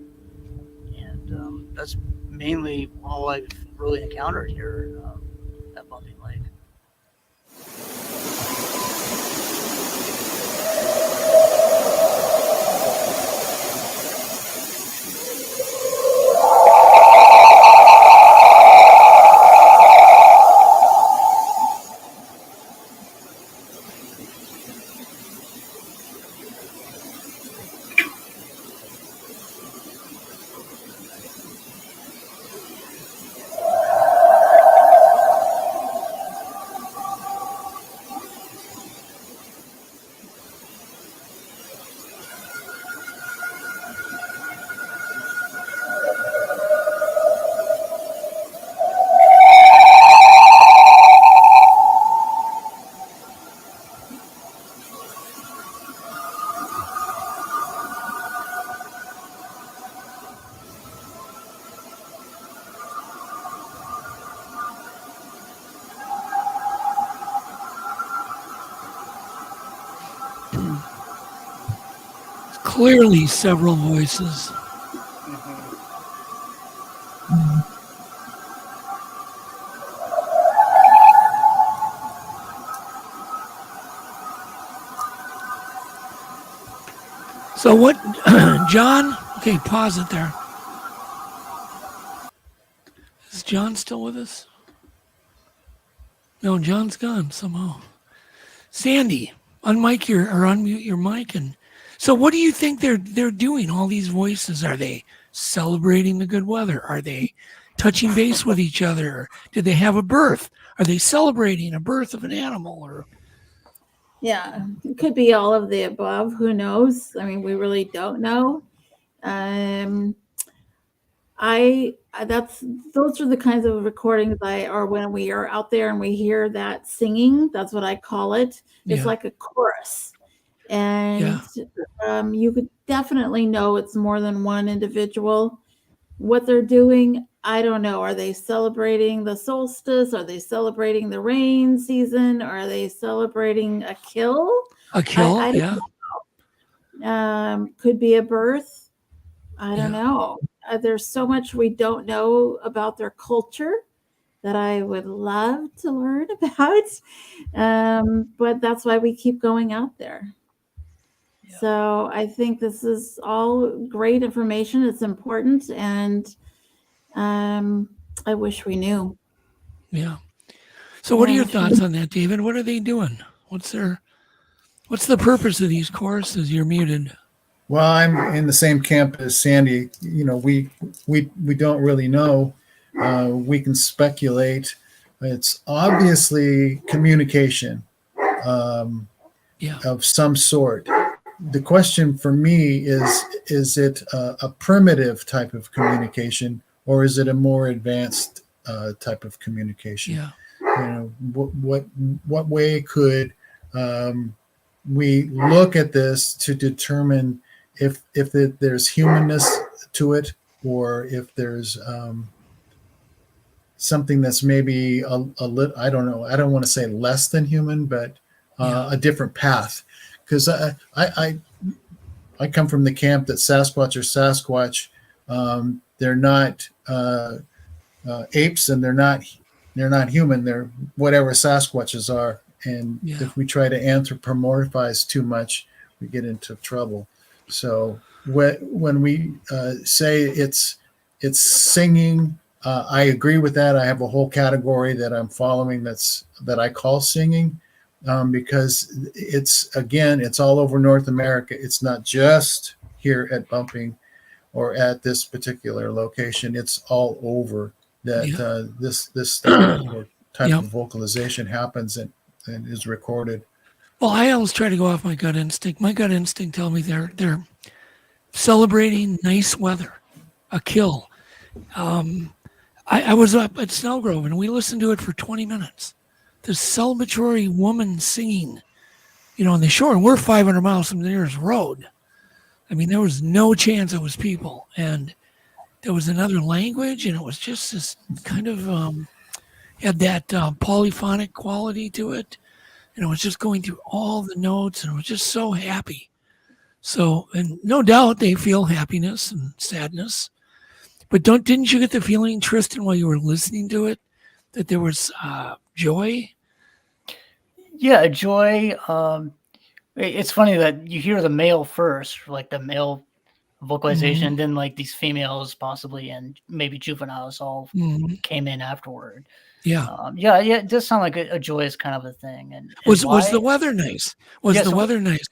and that's mainly all I've really encountered here at Bumping Lake. Clearly several voices. So what, John? Okay, pause it there. Is John still with us? No, John's gone somehow. Sandy, unmute your mic. And so what do you think they're doing, all these voices? Are they celebrating the good weather? Are they touching base with each other? Did they have a birth? Are they celebrating a birth of an animal? Or yeah, it could be all of the above. Who knows? I mean, we really don't know. those are the kinds of recordings or when we are out there and we hear that singing, that's what I call it. It's Yeah. like a chorus. And you could definitely know it's more than one individual. What they're doing, I don't know. Are they celebrating the solstice? Are they celebrating the rain season? Are they celebrating a kill? A kill, I yeah. Could be a birth. I don't know. There's so much we don't know about their culture that I would love to learn about. But that's why we keep going out there. Yeah. So I think this is all great information. It's important, and I wish we knew. Yeah. So what are your thoughts on that, David? What are they doing? What's the purpose of these courses? You're muted. Well, I'm in the same camp as Sandy. You know, we don't really know. We can speculate. It's obviously communication of some sort. The question for me is it a primitive type of communication, or is it a more advanced type of communication? Yeah. You know, what way could we look at this to determine if there's humanness to it, or if there's something that's maybe a little, I don't know, I don't want to say less than human, but a different path. Because I come from the camp that Sasquatch are Sasquatch. They're not apes, and they're not human. They're whatever Sasquatches are. And if we try to anthropomorphize too much, we get into trouble. So when we say it's singing, I agree with that. I have a whole category that I'm following that I call singing, because it's all over North America. It's not just here at Bumping or at this particular location. It's all over that this style or type of vocalization happens and is recorded. Well, I always try to go off my gut instinct. My gut instinct tells me they're celebrating nice weather, a kill. I was up at Snellgrove and we listened to it for 20 minutes. This celebratory woman singing, on the shore, and we're 500 miles from the nearest road. I mean, there was no chance it was people, and there was another language, and it was just this kind of had that polyphonic quality to it. And it was just going through all the notes, and it was just so happy. So, and no doubt they feel happiness and sadness. But didn't you get the feeling, Tristan, while you were listening to it, that there was joy? Yeah, joy. It's funny that you hear the male first, like the male vocalization, and then like these females possibly, and maybe juveniles all came in afterward. Yeah. It does sound like a joyous kind of a thing. And was the weather nice? Was the weather nice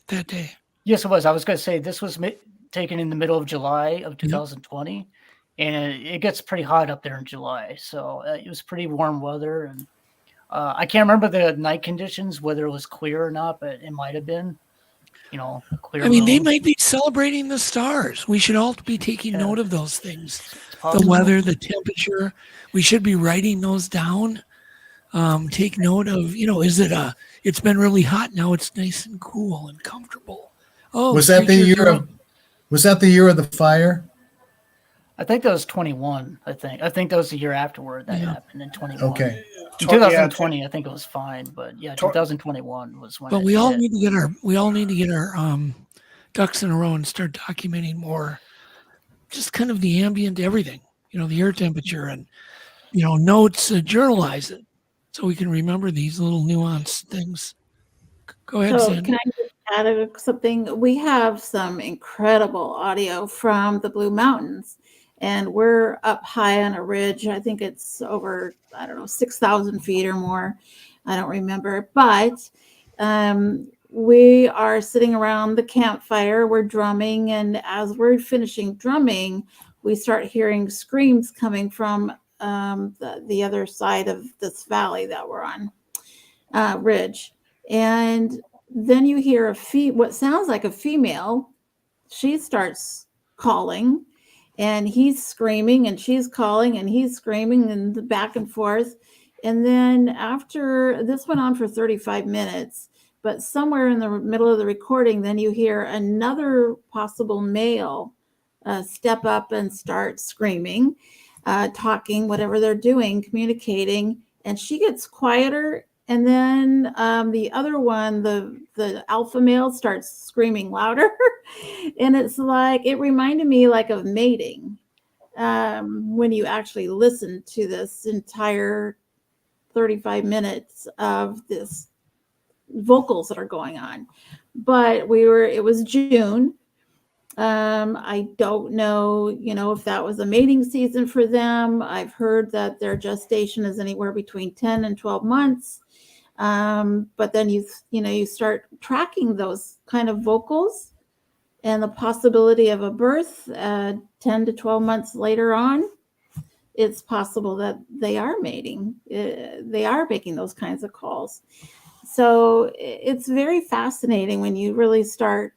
that day? Yes, it was. I was going to say this was taken in the middle of July of 2020, and it gets pretty hot up there in July. So it was pretty warm weather, and I can't remember the night conditions, whether it was clear or not, but it might have been. Clear. I mean, they might be celebrating the stars. We should all be taking note of those things. The weather, the temperature. We should be writing those down. Take note of, is it it's been really hot. Now it's nice and cool and comfortable. Oh, was that the year of the fire? I think that was 21. I think that was the year afterward that happened in 21. Okay. In 2020, I think it was fine, but 2021 was when. But we all need to get our ducks in a row and start documenting more, just kind of the ambient everything. The air temperature and notes, journalize it so we can remember these little nuanced things. Go ahead, Sandy. Can I just add something? We have some incredible audio from the Blue Mountains. And we're up high on a ridge. I think it's over, 6,000 feet or more. I don't remember. But we are sitting around the campfire. We're drumming. And as we're finishing drumming, we start hearing screams coming from the other side of this valley that we're on, ridge. And then you hear what sounds like a female. She starts calling. and he's screaming and she's calling and he's screaming and the back and forth. And then after this went on for 35 minutes, but somewhere in the middle of the recording, then you hear another possible male step up and start screaming, talking, whatever they're doing, communicating, and she gets quieter. And then the other one, the alpha male, starts screaming louder. And it's like, it reminded me like of mating when you actually listen to this entire 35 minutes of this vocals that are going on. But it was June. I don't know, if that was a mating season for them. I've heard that their gestation is anywhere between 10 and 12 months. But then you start tracking those kind of vocals and the possibility of a birth 10 to 12 months later on. It's possible that they are mating. They are making those kinds of calls. So it's very fascinating when you really start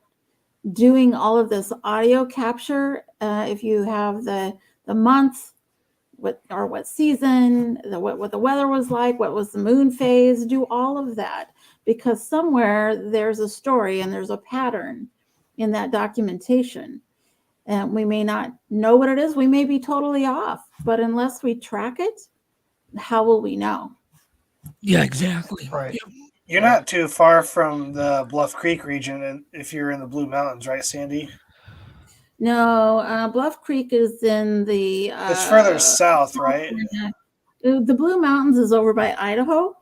doing all of this audio capture. If you have the month, what season, what the weather was like, what was the moon phase, do all of that, because somewhere there's a story and there's a pattern in that documentation. And we may not know what it is. We may be totally off, but unless we track it, how will we know? Yeah, exactly. Right. Yeah. You're not too far from the Bluff Creek region, and if you're in the Blue Mountains, right, Sandy? No, Bluff Creek is in the. It's further south, right? The Blue Mountains is over by Idaho.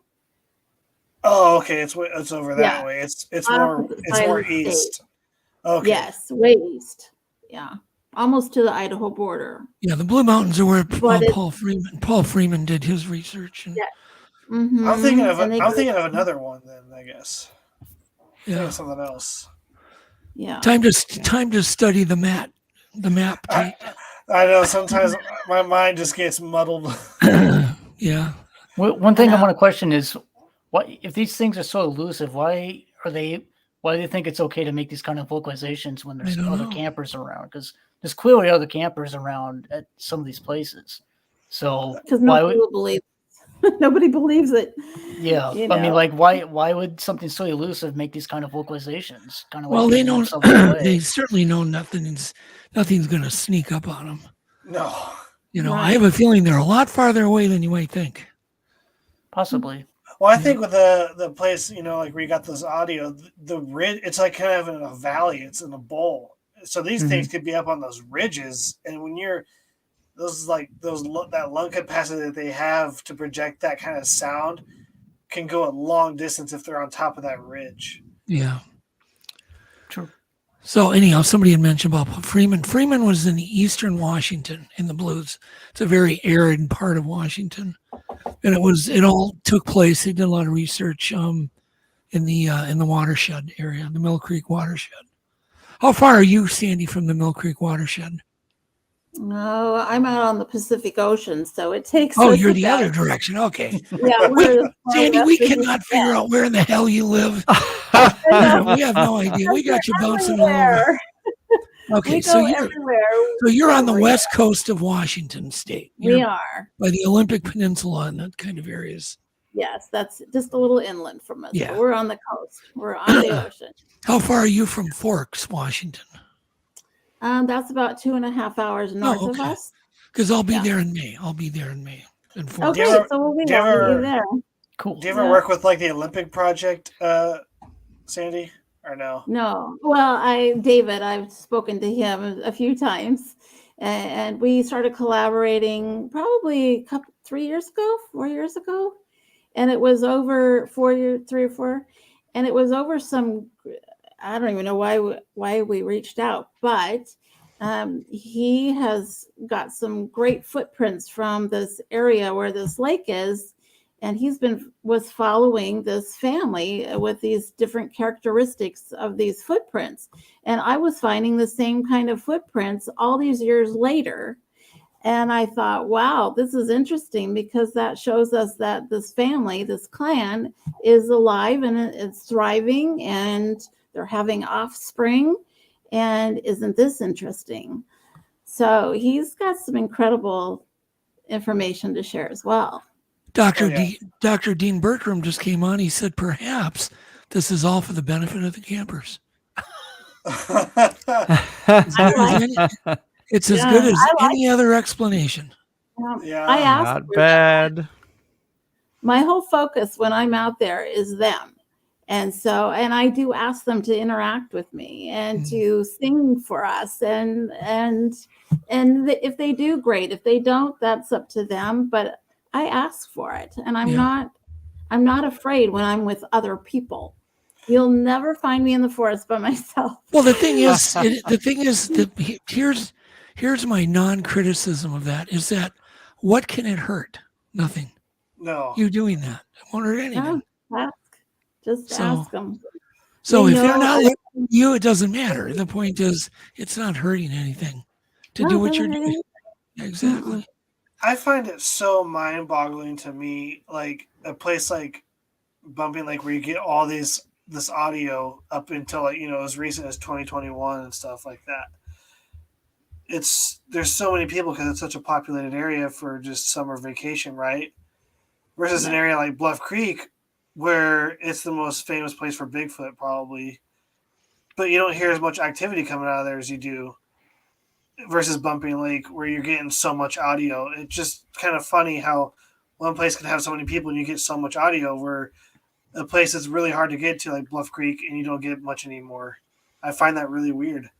Oh, okay. It's over that way. It's more east. Okay. Yes, way east. Yeah, almost to the Idaho border. Yeah, the Blue Mountains are where Paul Freeman did his research. And, yeah. Mm-hmm. I'm thinking of another one then, I guess. Yeah, something else. Yeah. Time to study the map. Tape. I know sometimes my mind just gets muddled. Yeah. Well, one thing I want to question is, what if these things are so elusive? Why do they think it's okay to make these kind of vocalizations when there's other campers around? Because there's clearly other campers around at some of these places. So because nobody believes it. Yeah, I mean, like, why would something so elusive make these kind of vocalizations? Kind of. Well, they know. They certainly know nothing's going to sneak up on them. No. Right. I have a feeling they're a lot farther away than you might think. Possibly. Well, I think with the place, like where you got this audio, the ridge, it's like kind of in a valley. It's in a bowl. So these things could be up on those ridges, and when you're that lung capacity that they have to project that kind of sound can go a long distance if they're on top of that ridge. Yeah. True. So anyhow, somebody had mentioned about Freeman. Freeman was in eastern Washington in the Blues. It's a very arid part of Washington. And it all took place. They did a lot of research in the watershed area, the Mill Creek watershed. How far are you, Sandy, from the Mill Creek watershed? No, I'm out on the Pacific Ocean, so it takes. Oh, you're the other direction. Okay. Yeah, Sandy, we cannot figure out where in the hell you live. We have no idea. We got you bouncing all over. Okay, so you're on the west coast of Washington State. We are by the Olympic Peninsula and that kind of areas. Yes, that's just a little inland from us. Yeah, so we're on the coast. We're on the ocean. How far are you from Forks, Washington? That's about 2.5 hours north of us. Because I'll be there in May. In Forks. Okay, so we'll be there. Cool. Do you ever work with like the Olympic Project, Sandy? Or no? No. Well, David, I've spoken to him a few times, and we started collaborating probably 4 years ago, and it was over 3 or 4, and it was over some. I don't even know why we reached out, but he has got some great footprints from this area where this lake is. And was following this family with these different characteristics of these footprints. And I was finding the same kind of footprints all these years later. And I thought, wow, this is interesting because that shows us that this family, this clan is alive and it's thriving and they're having offspring. And isn't this interesting? So he's got some incredible information to share as well. Dr. Dean Bertram just came on. He said, perhaps this is all for the benefit of the campers. It's as good as any other explanation. I asked Not bad. my whole focus when I'm out there is them. And so, and I do ask them to interact with me and to sing for us. And if they do, great. If they don't, that's up to them. But I ask for it. And I'm not afraid when I'm with other people. You'll never find me in the forest by myself. Well, the thing is that here's my non-criticism of that is that what can it hurt? Nothing. No. You doing that. It won't hurt anything. Ask them. So if they're not listening to you, it doesn't matter. The point is, it's not hurting anything to do what you're doing. Exactly. I find it so mind-boggling to me, like a place like Bumping Lake where you get all this audio up until as recent as 2021 and stuff like that. There's so many people because it's such a populated area for just summer vacation, right? Versus an area like Bluff Creek, where it's the most famous place for Bigfoot, probably. But you don't hear as much activity coming out of there as you do versus Bumping Lake, where you're getting so much audio. It's just kind of funny how one place can have so many people and you get so much audio, where a place that's really hard to get to, like Bluff Creek, and you don't get much anymore. I find that really weird.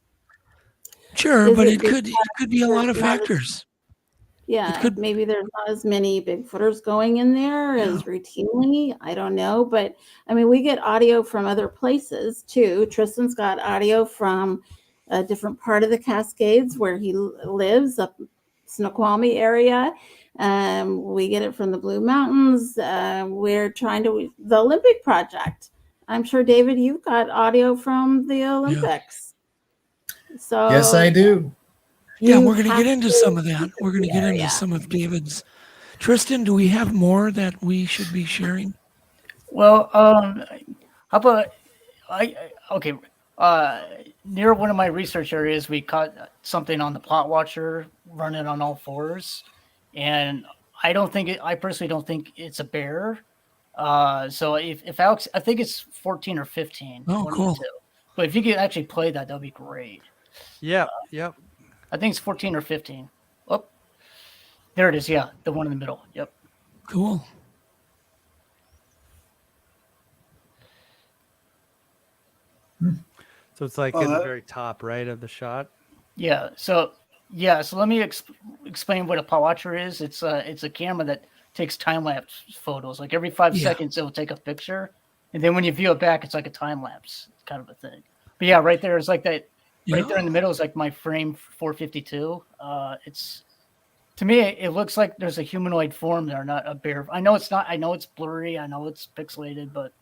Sure, but it could be a lot of factors. Maybe there's not as many Bigfooters going in there as routinely. I don't know. But I mean, we get audio from other places too. Tristan's got audio from a different part of the Cascades where he lives, up Snoqualmie area. We get it from the Blue Mountains. We're trying to the Olympic Project. I'm sure, David, you've got audio from the Olympics. So yes, I do. Yeah, we're going to get into some of that. We're going to get into some of David's. Tristan, do we have more that we should be sharing? Well, how about near one of my research areas, we caught something on the plot watcher running on all fours, and I personally don't think it's a bear. So if Alex, I think it's 14 or 15. Oh, cool. But if you could actually play that'd be great. Yep. I think it's 14 or 15. Oh, there it is. Yeah, the one in the middle. Yep. Cool. So it's like in the very top right of the shot. Yeah. So let me explain what a plot watcher is. It's a camera that takes time lapse photos. Like every 5 seconds, it will take a picture, and then when you view it back, it's like a time lapse kind of a thing. But yeah, right there is like that. Right there in the middle is like my frame 452. It's, to me, it looks like there's a humanoid form there, not a bear. I know it's not. I know it's blurry. I know it's pixelated, but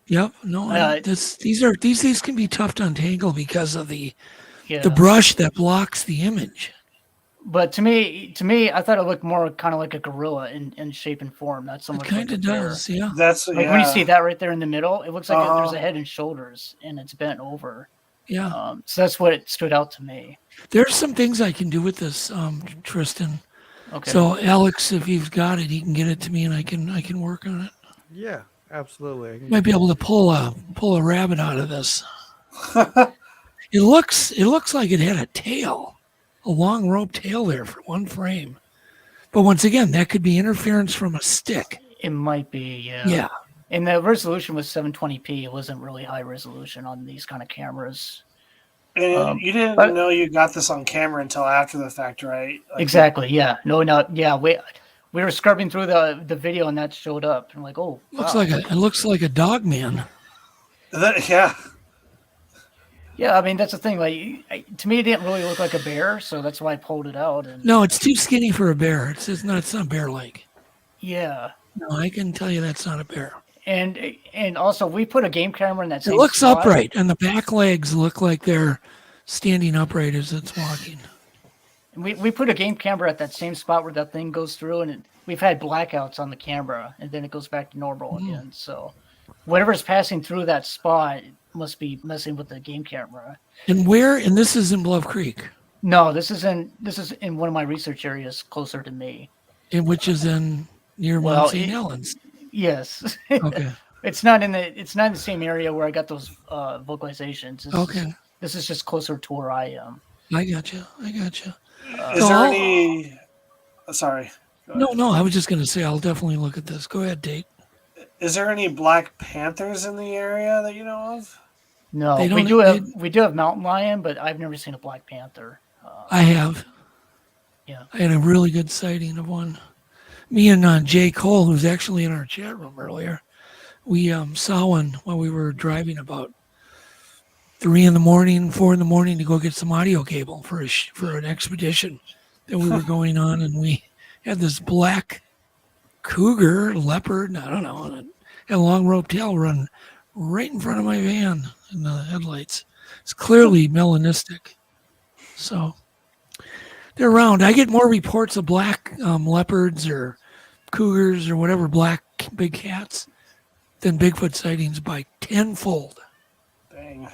these can be tough to untangle because of the brush that blocks the image. But to me, I thought it looked more kind of like a gorilla in shape and form. Not so much. It kind of does, yeah. That's like when you see that right there in the middle, it looks like there's a head and shoulders, and it's bent over. Yeah. So that's what it stood out to me. There's some things I can do with this, Tristan. Okay. So Alex, if you've got it, he can get it to me, and I can work on it. Yeah, absolutely. Might be able to pull a rabbit out of this. It looks like it had a tail, a long rope tail there for one frame. But once again, that could be interference from a stick. It might be, yeah. Yeah. And the resolution was 720p. It wasn't really high resolution on these kind of cameras. And you didn't know you got this on camera until after the fact, right? Like, exactly. Yeah. No. Yeah. We were scrubbing through the video and that showed up. And like, oh, it looks like a dog man. Yeah. Yeah. I mean, that's the thing. Like, to me, it didn't really look like a bear, so that's why I pulled it out. And no, it's too skinny for a bear. It's not bear-like. Yeah. No, I can tell you that's not a bear. And also, we put a game camera in that same It looks spot. upright, and the back legs look like they're standing upright as it's walking. And we put a game camera at that same spot where that thing goes through, and we've had blackouts on the camera, and then it goes back to normal again. So whatever's passing through that spot must be messing with the game camera. And this is in Bluff Creek. No, this is in one of my research areas closer to me. Which is in near Mount St. Helens. Yes. Okay. It's not in the same area where I got those vocalizations. This is just closer to where I am. I gotcha. Is there any? Sorry. No. I was just going to say I'll definitely look at this. Go ahead, Date. Is there any black panthers in the area that you know of? No, we do have mountain lion, but I've never seen a black panther. I have. Yeah. I had a really good sighting of one. Me and Jay Cole, who's actually in our chat room earlier, we saw one while we were driving about 3 in the morning, 4 in the morning to go get some audio cable for an expedition that we were going on, and we had this black cougar, leopard, I don't know, and had a long rope tail run right in front of my van in the headlights. It's clearly melanistic. So they're around. I get more reports of black leopards or cougars or whatever, black big cats, than Bigfoot sightings by tenfold. Dang.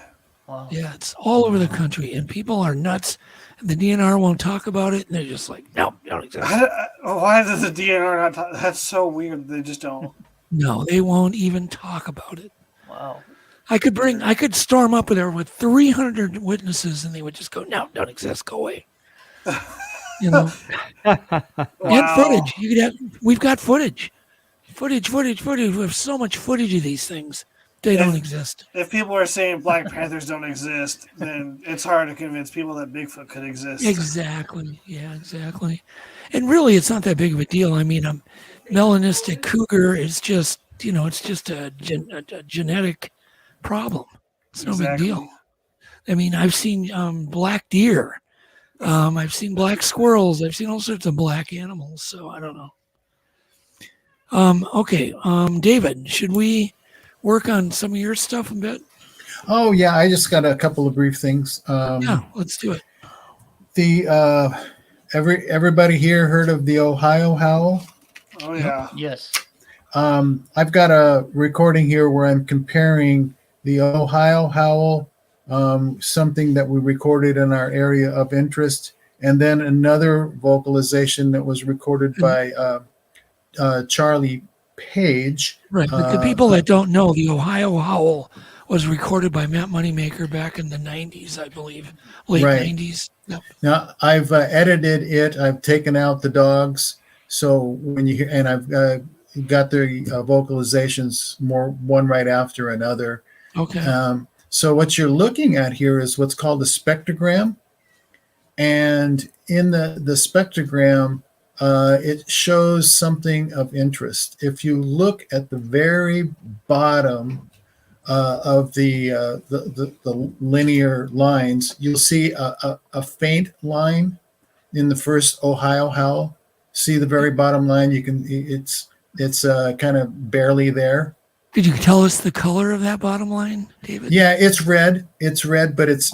Wow. Yeah, it's all over the country, and people are nuts. And the DNR won't talk about it, and they're just like, no, don't exist. Why does the DNR not talk? That's so weird. They just don't. No, they won't even talk about it. Wow. I could storm up there with 300 witnesses, and they would just go, no, don't exist, go away. You know, and footage. We've got footage. We have so much footage of these things. They don't exist. If people are saying Black Panthers don't exist, then it's hard to convince people that Bigfoot could exist. Exactly. Yeah, exactly. And really, it's not that big of a deal. I mean, a melanistic cougar is just, it's just a genetic problem. It's no big deal. I mean, I've seen black deer. I've seen black squirrels. I've seen all sorts of black animals. So I don't know. Okay. David, should we work on some of your stuff a bit? Oh yeah, I just got a couple of brief things. Yeah, let's do it. Everybody here heard of the Ohio Howl? Oh yeah. Yes. I've got a recording here where I'm comparing the Ohio Howl, something that we recorded in our area of interest, and then another vocalization that was recorded by Charlie Page. Right, but the people that don't know, the Ohio Howl was recorded by Matt Moneymaker back in the 90s, I believe, late 90s. Yep. Now, I've edited it. I've taken out the dogs. So when you hear, and I've got the vocalizations one right after another. Okay. So what you're looking at here is what's called a spectrogram. And in the spectrogram, it shows something of interest. If you look at the very bottom of the linear lines, you'll see a faint line in the first Ohio Howl. See the very bottom line? It's kind of barely there. Could you tell us the color of that bottom line, David? Yeah, it's red. It's red, but it's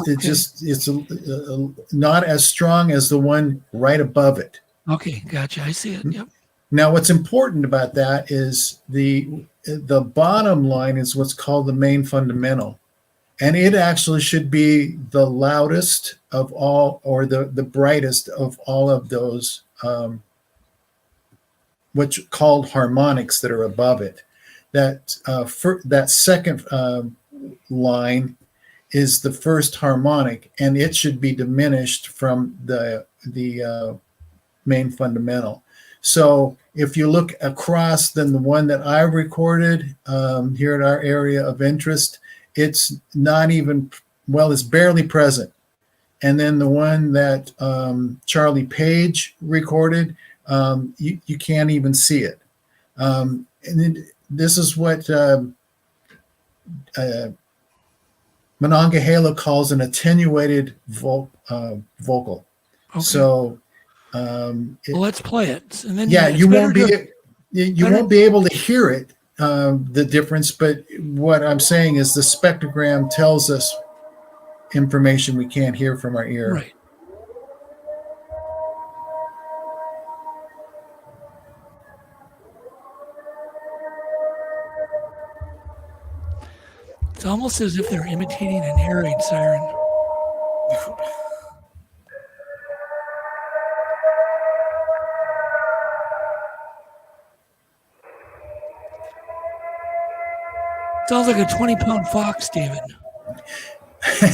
not as strong as the one right above it. Okay, gotcha. I see it. Yep. Now, what's important about that is the bottom line is what's called the main fundamental, and it actually should be the loudest of all, or the brightest of all of those, what's called harmonics that are above it. That second line is the first harmonic, and it should be diminished from the main fundamental. So if you look across, then the one that I recorded here at our area of interest, it's not even, it's barely present. And then the one that Charlie Page recorded, you can't even see it. And then this is what Monongahela calls an attenuated vocal. Okay. So let's play it. And then you won't be able to hear it, the difference. But what I'm saying is the spectrogram tells us information we can't hear from our ear. Right. It's almost as if they're imitating an air raid siren. Sounds like a 20-pound fox, David.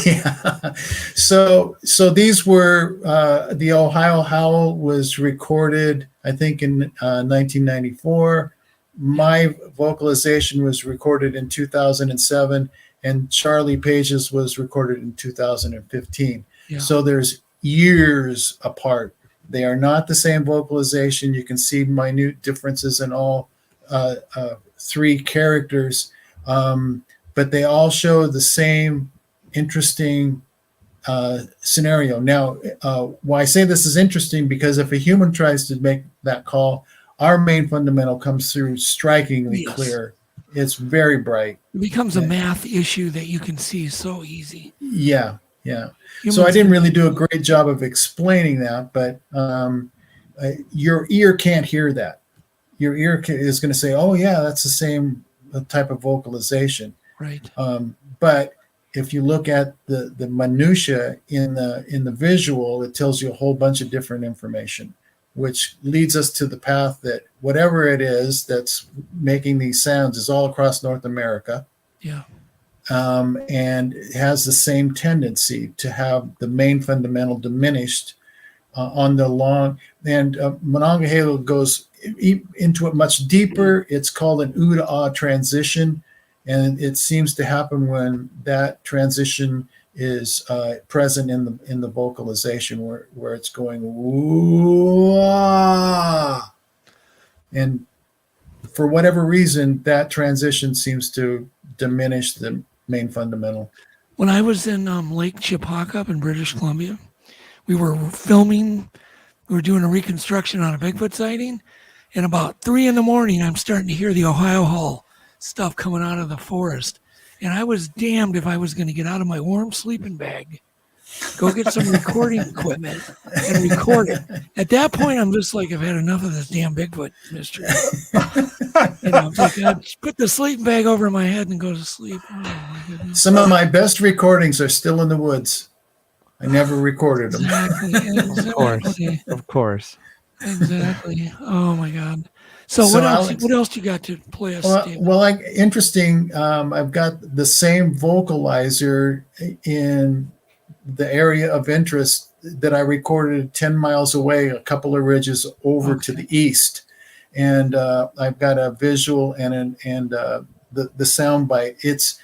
Yeah. So these were the Ohio Howl was recorded, I think, in 1994. My vocalization was recorded in 2007, and Charlie Page's was recorded in 2015. Yeah. So there's years apart. They are not the same vocalization. You can see minute differences in all three characters, but they all show the same interesting scenario. Now, why I say this is interesting, because if a human tries to make that call, our main fundamental comes through strikingly clear. It's very bright. It becomes a math issue that you can see so easy. Yeah. So I didn't really do a great job of explaining that, but your ear can't hear that. Your ear is going to say, "Oh yeah, that's the same type of vocalization." Right. But if you look at the minutia in the visual, it tells you a whole bunch of different information, which leads us to the path that whatever it is that's making these sounds is all across North America. Yeah. And it has the same tendency to have the main fundamental diminished on the long. And Monongahela goes into it much deeper. It's called an ooh to ah transition. And it seems to happen when that transition is present in the vocalization, where it's going ooh, ah. And for whatever reason, that transition seems to diminish the main fundamental. When I was in Lake Chippewa up in British Columbia, we were filming. We were doing a reconstruction on a Bigfoot sighting, and about 3 a.m, I'm starting to hear the Ohio Howl stuff coming out of the forest, and I was damned if I was going to get out of my warm sleeping bag, go get some recording equipment and record it. At that point, I'm just like, I've had enough of this damn Bigfoot mystery. I'm like, I just put the sleeping bag over my head and go to sleep. Oh, my goodness. Some of my best recordings are still in the woods. I never recorded them. Exactly. Of course. Exactly. Oh my God. So what else? What else do you got to play us? Interesting. I've got the same vocalizer in the area of interest that I recorded 10 miles away, a couple of ridges over to the east, and I've got a visual and the sound bite. It's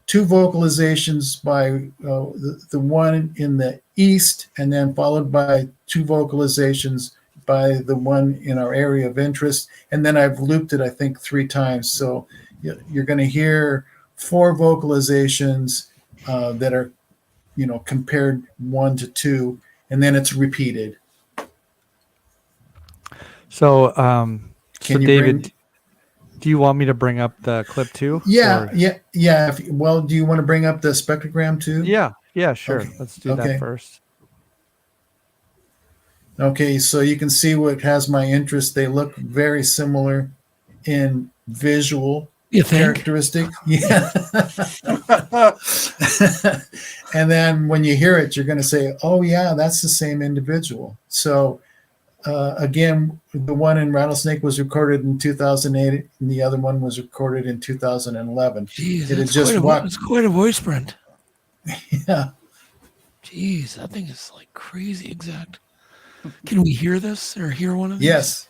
2 vocalizations by the one in the east, and then followed by 2 vocalizations by the one in our area of interest. And then I've looped it, I think, 3 times. So you're going to hear 4 vocalizations that are, compared 1 to 2, and then it's repeated. So, David, do you want me to bring up the clip too? Yeah. Do you want to bring up the spectrogram too? Yeah, sure. Okay. Let's do that first. Okay, so you can see what has my interest. They look very similar in visual characteristic. Yeah. And then when you hear it, you're going to say, "Oh yeah, that's the same individual." So again, the one in Rattlesnake was recorded in 2008, and the other one was recorded in 2011. Jeez, it's quite a voice print. Yeah. Jeez, that thing is like crazy exact. Can we hear this or hear one of these? Yes.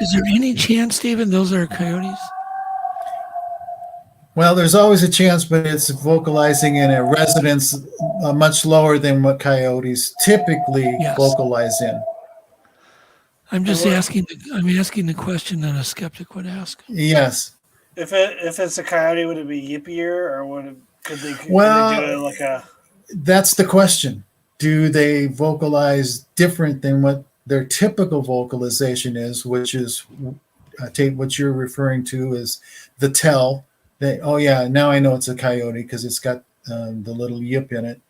Is there any chance, David, those are coyotes? Well, there's always a chance, but it's vocalizing in a resonance much lower than what coyotes typically vocalize in. I'm just asking. I'm asking the question that a skeptic would ask. Yes. If it's a coyote, would it be yippier, or could they do it like a? That's the question. do they vocalize different than what their typical vocalization is, which is Tate, what you're referring to is the tell. They, oh yeah, now I know it's a coyote because it's got the little yip in it.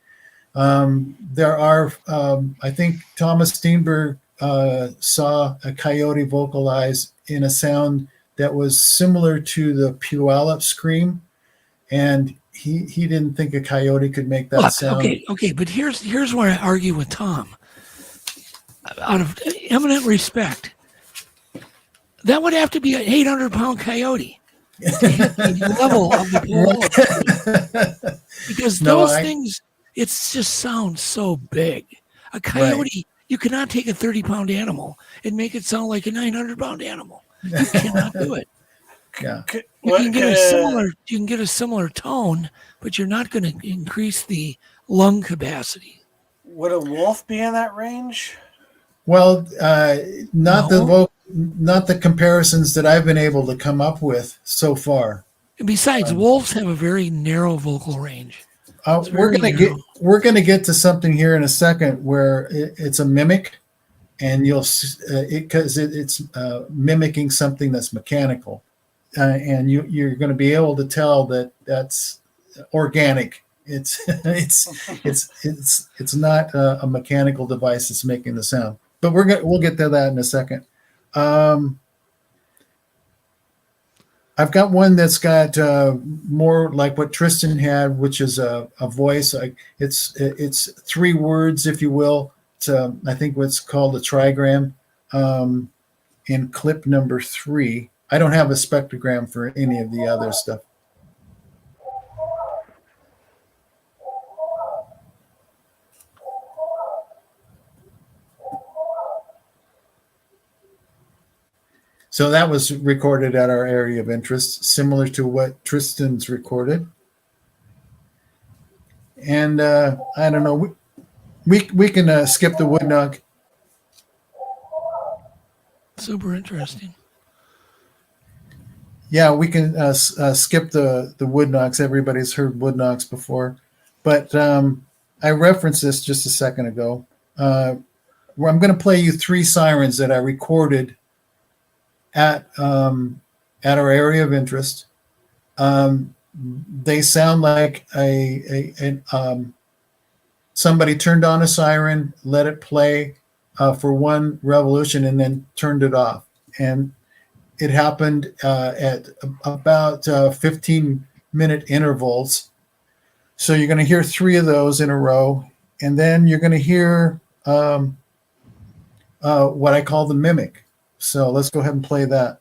There are, I think Thomas Steenberg saw a coyote vocalize in a sound that was similar to the Puyallup scream, and he didn't think a coyote could make that sound. Okay, but here's where I argue with Tom. Out of eminent respect, that would have to be an 800-pound coyote to hit the level of the pole. Because those things, it just sounds so big. A coyote, you cannot take a 30-pound animal and make it sound like a 900-pound animal. You cannot do it. Yeah. You can get a similar tone, but you're not going to increase the lung capacity. Would a wolf be in that range? Well, not the comparisons that I've been able to come up with so far. And besides, wolves have a very narrow vocal range. We're gonna get to something here in a second where it's a mimic, and you'll because it's mimicking something that's mechanical, and you're going to be able to tell that that's organic. It's not a mechanical device that's making the sound. But we'll get to that in a second. I've got one that's got more like what Tristan had, which is a voice. It's 3 words, if you will. It's I think what's called a trigram in clip number 3. I don't have a spectrogram for any of the other stuff. So that was recorded at our area of interest, similar to what Tristan's recorded. And I don't know, we can skip the wood knock. Super interesting. Yeah, we can skip the wood knocks. Everybody's heard wood knocks before. But I referenced this just a second ago. I'm going to play you 3 sirens that I recorded at our area of interest. They sound like somebody turned on a siren, let it play for 1 revolution, and then turned it off. And it happened at about 15-minute intervals. So you're going to hear 3 of those in a row, and then you're going to hear what I call the mimic. So let's go ahead and play that.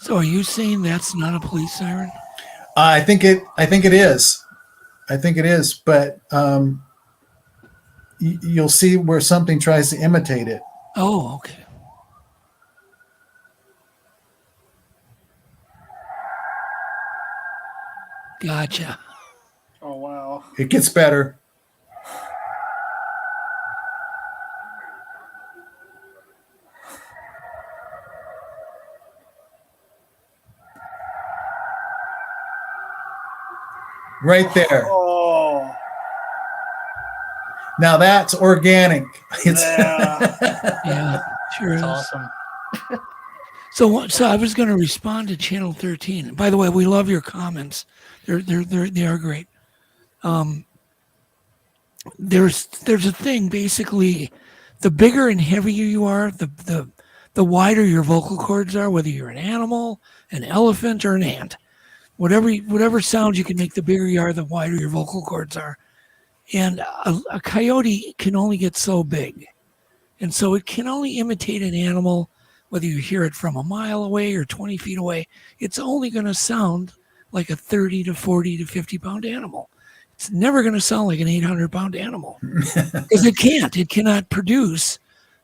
So are you saying that's not a police siren? I think it is. I think it is, but you'll see where something tries to imitate it. Oh, okay. Gotcha. Oh, wow. It gets better. Right there. Oh. Now that's organic. It's Yeah, sure is. That's awesome. So I was going to respond to Channel 13. By the way, we love your comments. They are great. There's a thing, basically, the bigger and heavier you are, the wider your vocal cords are, whether you're an animal, an elephant, or an ant. Whatever sound you can make, the bigger you are, the wider your vocal cords are. And a coyote can only get so big. And so it can only imitate an animal, whether you hear it from a mile away or 20 feet away. It's only going to sound like a 30 to 40 to 50-pound animal. It's never going to sound like an 800-pound animal because it can't. It cannot produce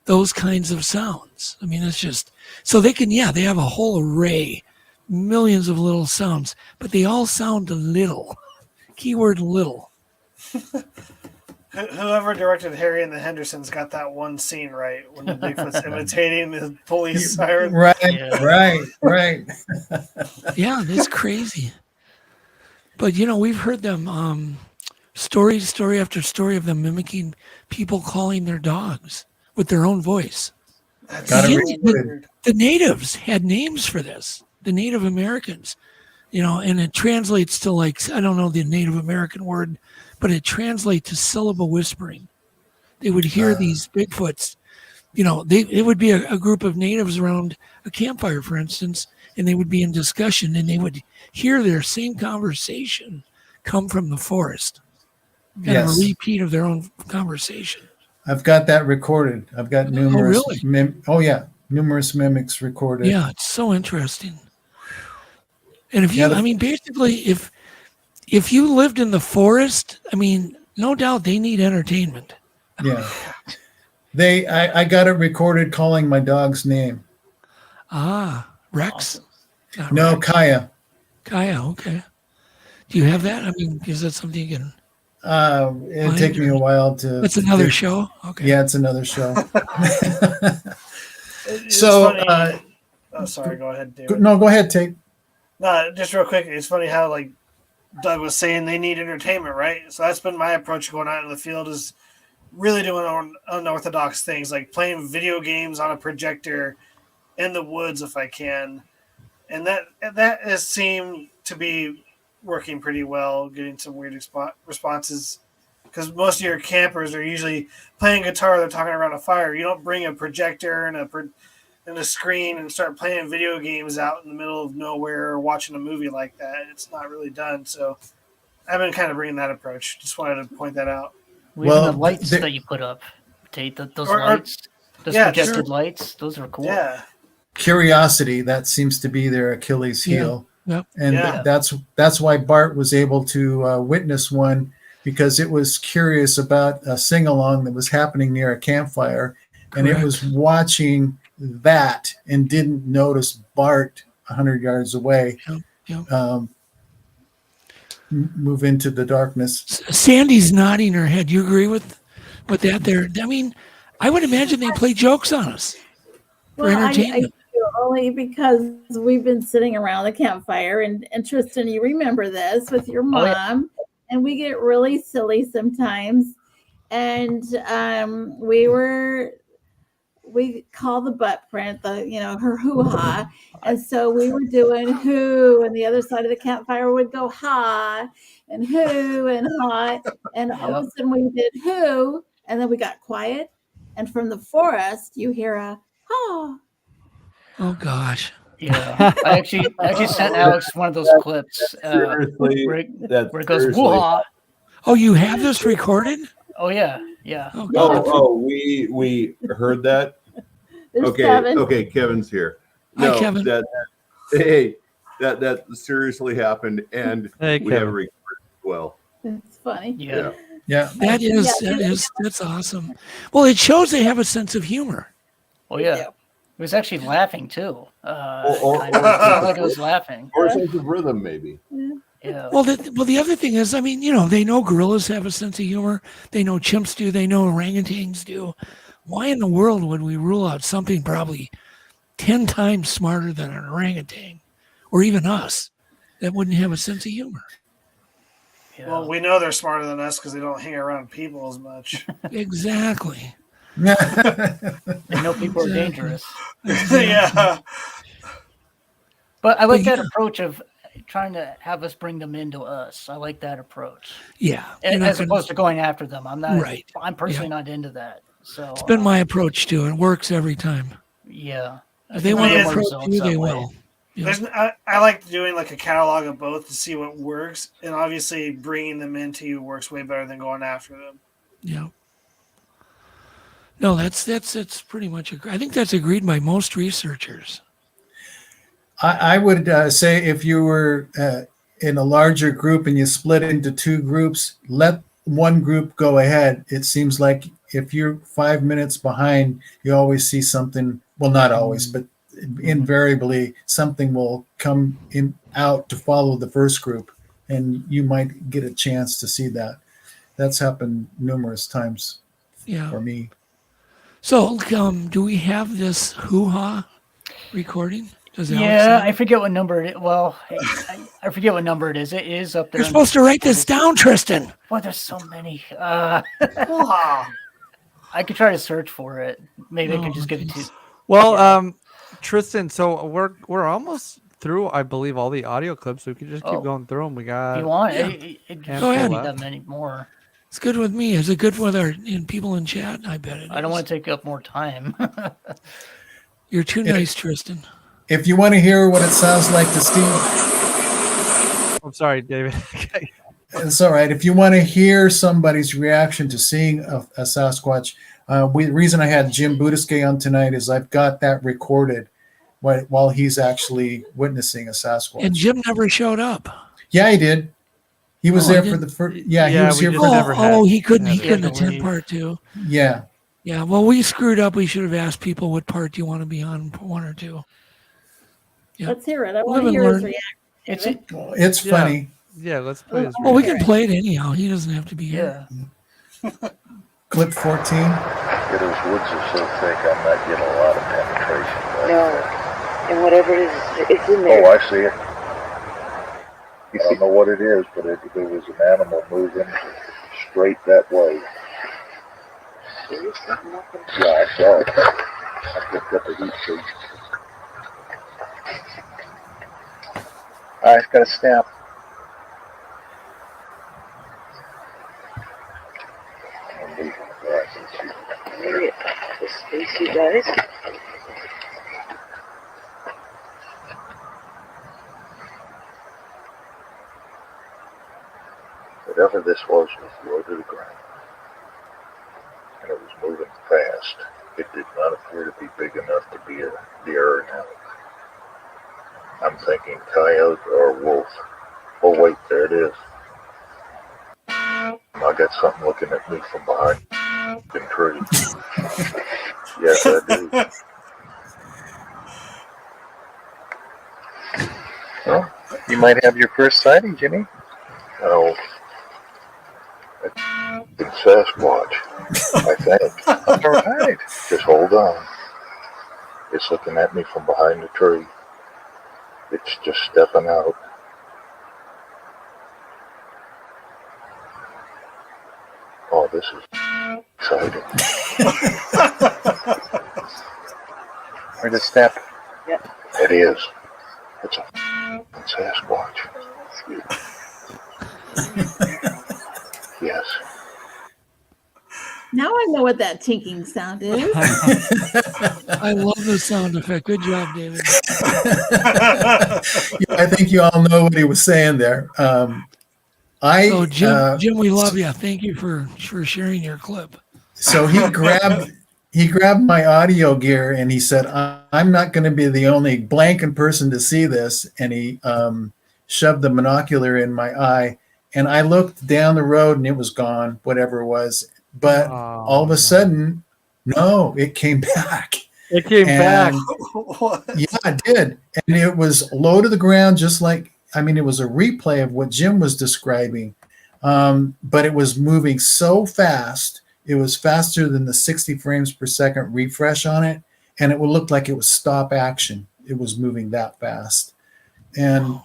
those kinds of sounds. I mean, it's just so they can. Yeah, they have a whole array, millions of little sounds, but they all sound little. Keyword little. Whoever directed Harry and the Hendersons got that one scene right when the Bigfoot's imitating the police siren. Right, Yeah. right. Yeah, that's crazy. But we've heard them story after story of them mimicking people calling their dogs with their own voice. That's Got so it recorded. weird. The natives had names for this. The Native Americans, and it translates to I don't know the Native American word, but it translates to syllable whispering. They would hear these Bigfoots. It would be a group of natives around a campfire, for instance, and they would be in discussion, and they would hear their same conversation come from the forest. Kind of a repeat of their own conversation. I've got that recorded. I've got numerous. Really? Numerous mimics recorded. Yeah, it's so interesting. And if basically, if you lived in the forest, no doubt they need entertainment. Yeah. I got it recorded calling my dog's name. Ah, Rex? Awesome. No, Rex. Kaya. Kaya, okay. Do you have that? Is that something you can... It'd take me a while to... That's another show? Okay. Yeah, it's another show. Sorry, go ahead, David. No, go ahead, Tate. No, just real quick. It's funny how, Doug was saying, they need entertainment, right? So that's been my approach going out in the field, is really doing unorthodox things, like playing video games on a projector in the woods if I can. And that has seemed to be working pretty well, getting some weird responses. Because most of your campers are usually playing guitar, they're talking around a fire. You don't bring a projector and a screen and start playing video games out in the middle of nowhere or watching a movie like that. It's not really done. So I've been kind of bringing that approach. Just wanted to point that out. Well, the lights that you put up, Tate, those lights, projected lights, those are cool. Yeah. Curiosity, that seems to be their Achilles heel. Yeah. And that's why Bart was able to witness one, because it was curious about a sing-along that was happening near a campfire. And it was watching that and didn't notice Bart 100 yards away move into the darkness. Sandy's nodding her head. You agree with that there? I would imagine they play jokes on us for entertainment. Only because we've been sitting around the campfire, and Tristan, you remember this with your mom, and we get really silly sometimes. And we call the butt print, her hoo-ha. And so we were doing who, and the other side of the campfire would go ha, and who, and ha. And all of a sudden we did who, and then we got quiet. And from the forest, you hear a ha. Oh, gosh. Yeah. I actually sent Alex one of those clips where it goes woo-ha. Oh, you have this recorded? Oh, yeah. We heard that. Kevin. Okay, Kevin's here. Hi, Kevin. That seriously happened, and we have a recording as well. It's funny. Yeah. That's awesome. Well, it shows they have a sense of humor. Oh, yeah. It was actually laughing, too. Like it was laughing. Or a sense of rhythm, maybe. Yeah. Well, the other thing is, they know gorillas have a sense of humor. They know chimps do. They know orangutans do. Why in the world would we rule out something probably 10 times smarter than an orangutan, or even us, that wouldn't have a sense of humor? Yeah. Well, we know they're smarter than us because they don't hang around people as much. Exactly. They know people are dangerous. Yeah. But I like that approach of trying to have us bring them into us. I like that approach. Yeah. As opposed to going after them. I'm not. Right. I'm personally not into that. So it's been my approach too. It works every time. Yeah. If they want to approach you, they will. Yeah. I like doing like a catalog of both to see what works, and obviously bringing them into you works way better than going after them. Yeah. No, that's pretty much. I think that's agreed by most researchers. I would say if you were in a larger group and you split into two groups, let one group go ahead. It seems like if you're 5 minutes behind, you always see something. Well, not always, but invariably something will come out to follow the first group, and you might get a chance to see that. That's happened numerous times Yeah. for me. So, do we have this hoo-ha recording? Does Alex Yeah, have I it? forget what number it. Well, I forget what number it is. It is up there. You're supposed to write this down, Tristan. Well, there's so many. Hoo-ha. I could try to search for it. Maybe I Oh, could just give it to. Well, Yeah. Tristan, so we're almost through, I believe, all the audio clips. So we can just keep going through them. We got. If you want, yeah. it Go can't ahead. be that many more. It's good with me. Is it good with our people in chat? I bet it I don't is. want to take up more time. You're too nice, Tristan. If you want to hear what it sounds like to Steve, I'm sorry, David. it's all right. If you want to hear somebody's reaction to seeing a Sasquatch, the reason I had Jim Budiske on tonight is I've got that recorded while he's actually witnessing a Sasquatch. And Jim never showed up. Yeah, he did. He was Oh, I there for didn't- the first. Yeah, he was here for he couldn't attend part 2. Yeah. Yeah, well, we screwed up. We should have asked people what part do you want to be on, 1 or 2. Yeah. Let's hear it. I Live want to and hear his learn. reaction. It's funny. Yeah, let's play his Well, we can play it anyhow. He doesn't have to be here. Clip 14. Those woods are so thick, I'm not getting a lot of penetration. No. And whatever it is, it's in there. Oh, I see it. I don't know what it is, but there was an animal moving straight that way. Yeah, I saw it. I picked up a heat tree. It's got a stamp. Maybe the space you guys. Whatever this was low to the ground. And it was moving fast. It did not appear to be big enough to be a deer or an elk. I'm thinking coyote or wolf. Oh wait, there it is. I got something looking at me from behind the tree. Yes, I do. Well, you might have your first sighting, Jimmy. Oh. It's Sasquatch, I think. All right. Just hold on. It's looking at me from behind the tree. It's just stepping out. Oh, this is exciting. Where'd it step? Yep. It is. It's a Sasquatch. Yes. Now I know what that tinking sound is. I love the sound effect. Good job, David. I think you all know what he was saying there. Jim, we love you. Thank you for sharing your clip. So he grabbed my audio gear and he said, "I'm not going to be the only blanking person to see this." And he shoved the binocular in my eye, and I looked down the road and it was gone, whatever it was. But all of a sudden, no, it came back. It came back. Yeah, it did. And it was low to the ground, just like, it was a replay of what Jim was describing. But it was moving so fast. It was faster than the 60 frames per second refresh on it. And it would look like it was stop action. It was moving that fast. And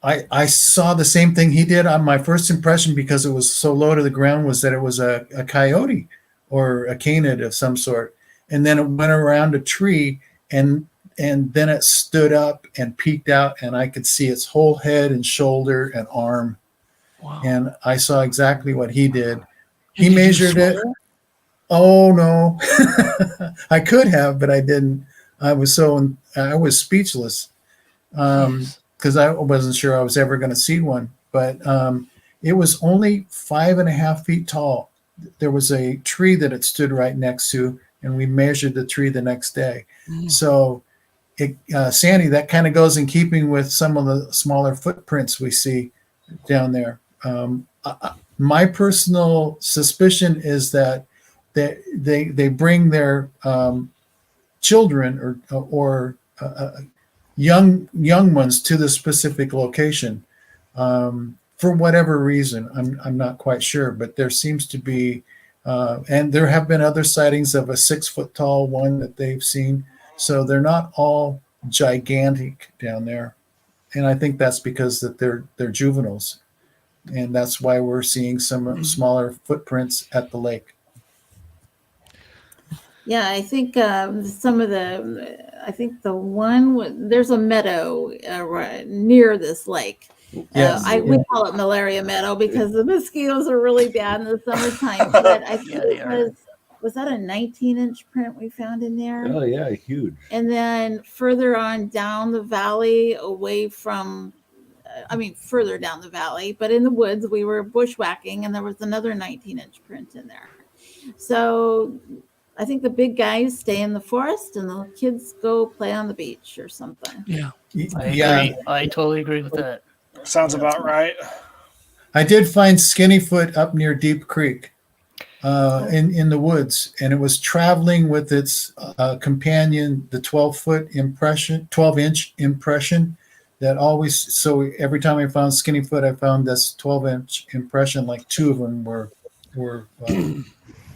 I saw the same thing he did. On my first impression, because it was so low to the ground, was that it was a coyote or a canid of some sort. And then it went around a tree, and then it stood up and peeked out, and I could see its whole head and shoulder and arm. Wow. And I saw exactly what he did. He measured it. Oh no, I could have, but I didn't. I was speechless. Because I wasn't sure I was ever going to see one. But it was only 5.5 feet tall. There was a tree that it stood right next to, and we measured the tree the next day. So, Sandy, that kind of goes in keeping with some of the smaller footprints we see down there. My personal suspicion is that they bring their children or young ones to the specific location. For for whatever reason. I'm not quite sure, but there seems to be, and there have been other sightings of a 6 foot tall one that they've seen. So they're not all gigantic down there, and I think that's because that they're juveniles, and that's why we're seeing some smaller footprints at the lake. Yeah, I think some of I think the one, there's a meadow right near this lake. Yes. We call it Malaria Meadow because the mosquitoes are really bad in the summertime. But I think was that a 19-inch print we found in there? Oh yeah, huge. And then further on down the valley, away from, further down the valley, but in the woods, we were bushwhacking, and there was another 19-inch print in there. So I think the big guys stay in the forest, and the kids go play on the beach or something. Yeah. I totally agree with that. Sounds about right. I did find Skinnyfoot up near Deep Creek in the woods, and it was traveling with its companion, the 12-inch impression that always, so every time I found Skinnyfoot, I found this 12-inch impression, like two of them were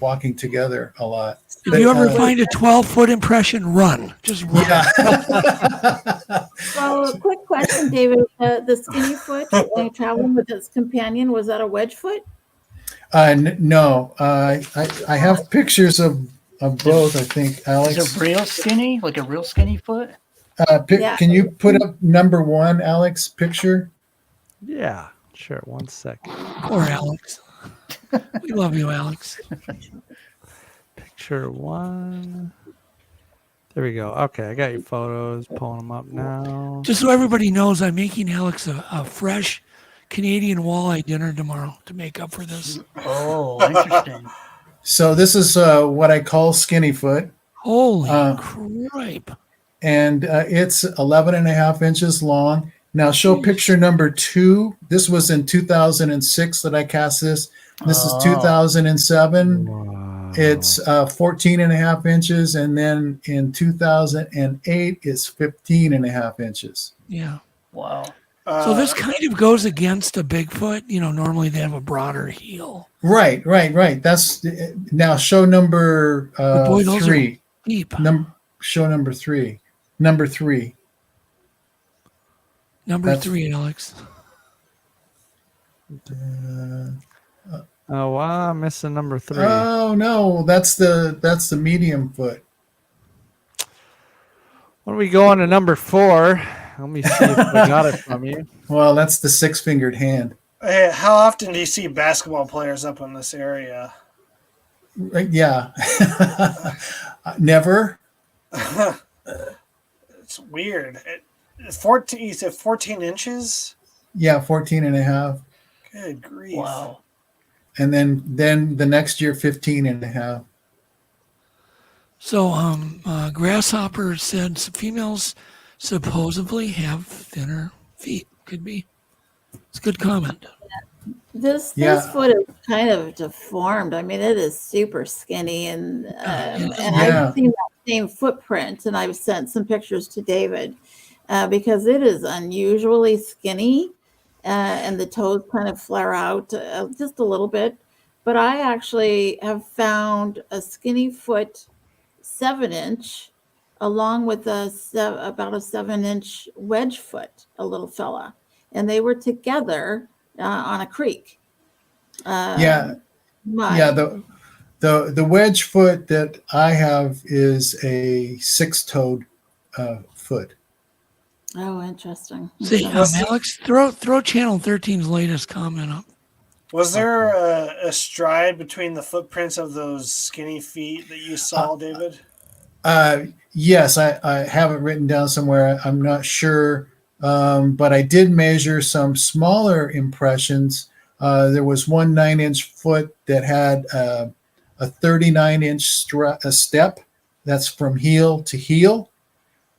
walking together a lot. If you ever find a 12-foot impression, run. Just run. Yeah. So, quick question, David. The Skinnyfoot traveling with its companion, was that a Wedgefoot? No. I have pictures of both, I think, Alex. Is it real skinny? Like a real skinny foot? Can you put up number 1, Alex, picture? Yeah, sure. 1 second. Poor Alex. We love you, Alex. Picture 1. There we go. Okay, I got your photos. Pulling them up now. Just so everybody knows, I'm making Alex a fresh Canadian walleye dinner tomorrow to make up for this. Oh, interesting. So this is what I call Skinnyfoot. Holy cripe. And it's 11.5 inches long. Now show picture number 2. This was in 2006 that I cast this. This is 2007. Wow. It's 14.5 inches. And then in 2008, it's 15.5 inches. Yeah. Wow. So this kind of goes against a Bigfoot. You know, normally they have a broader heel. Right. That's now show number Boy, those 3. are deep. Show number 3. Number 3. Number 3, Alex. Oh wow, I'm missing number 3. Oh no, that's the medium foot. When we go on to number 4, let me see if I got it from you. Well, that's the 6-fingered hand. Hey, how often do you see basketball players up in this area? Yeah. Never. It's weird. 14. You said 14 inches. Yeah, 14.5. Good grief! Wow. And then the next year, 15.5. So, Grasshopper said some females supposedly have thinner feet. Could be. It's a good comment. This foot is kind of deformed. I mean, it is super skinny, and I've seen that same footprint, and I've sent some pictures to David because it is unusually skinny, and the toes kind of flare out just a little bit. But I actually have found a skinny foot 7-inch, along with about a 7-inch wedge foot, a little fella, and they were together on a creek. The wedge foot that I have is a 6-toed foot. Oh, interesting. See, Alex, throw Channel 13's latest comment up. Was there a stride between the footprints of those skinny feet that you saw, David? Yes, I have it written down somewhere. I'm not sure, but I did measure some smaller impressions. There was one 9-inch foot that had a 39-inch step. That's from heel to heel,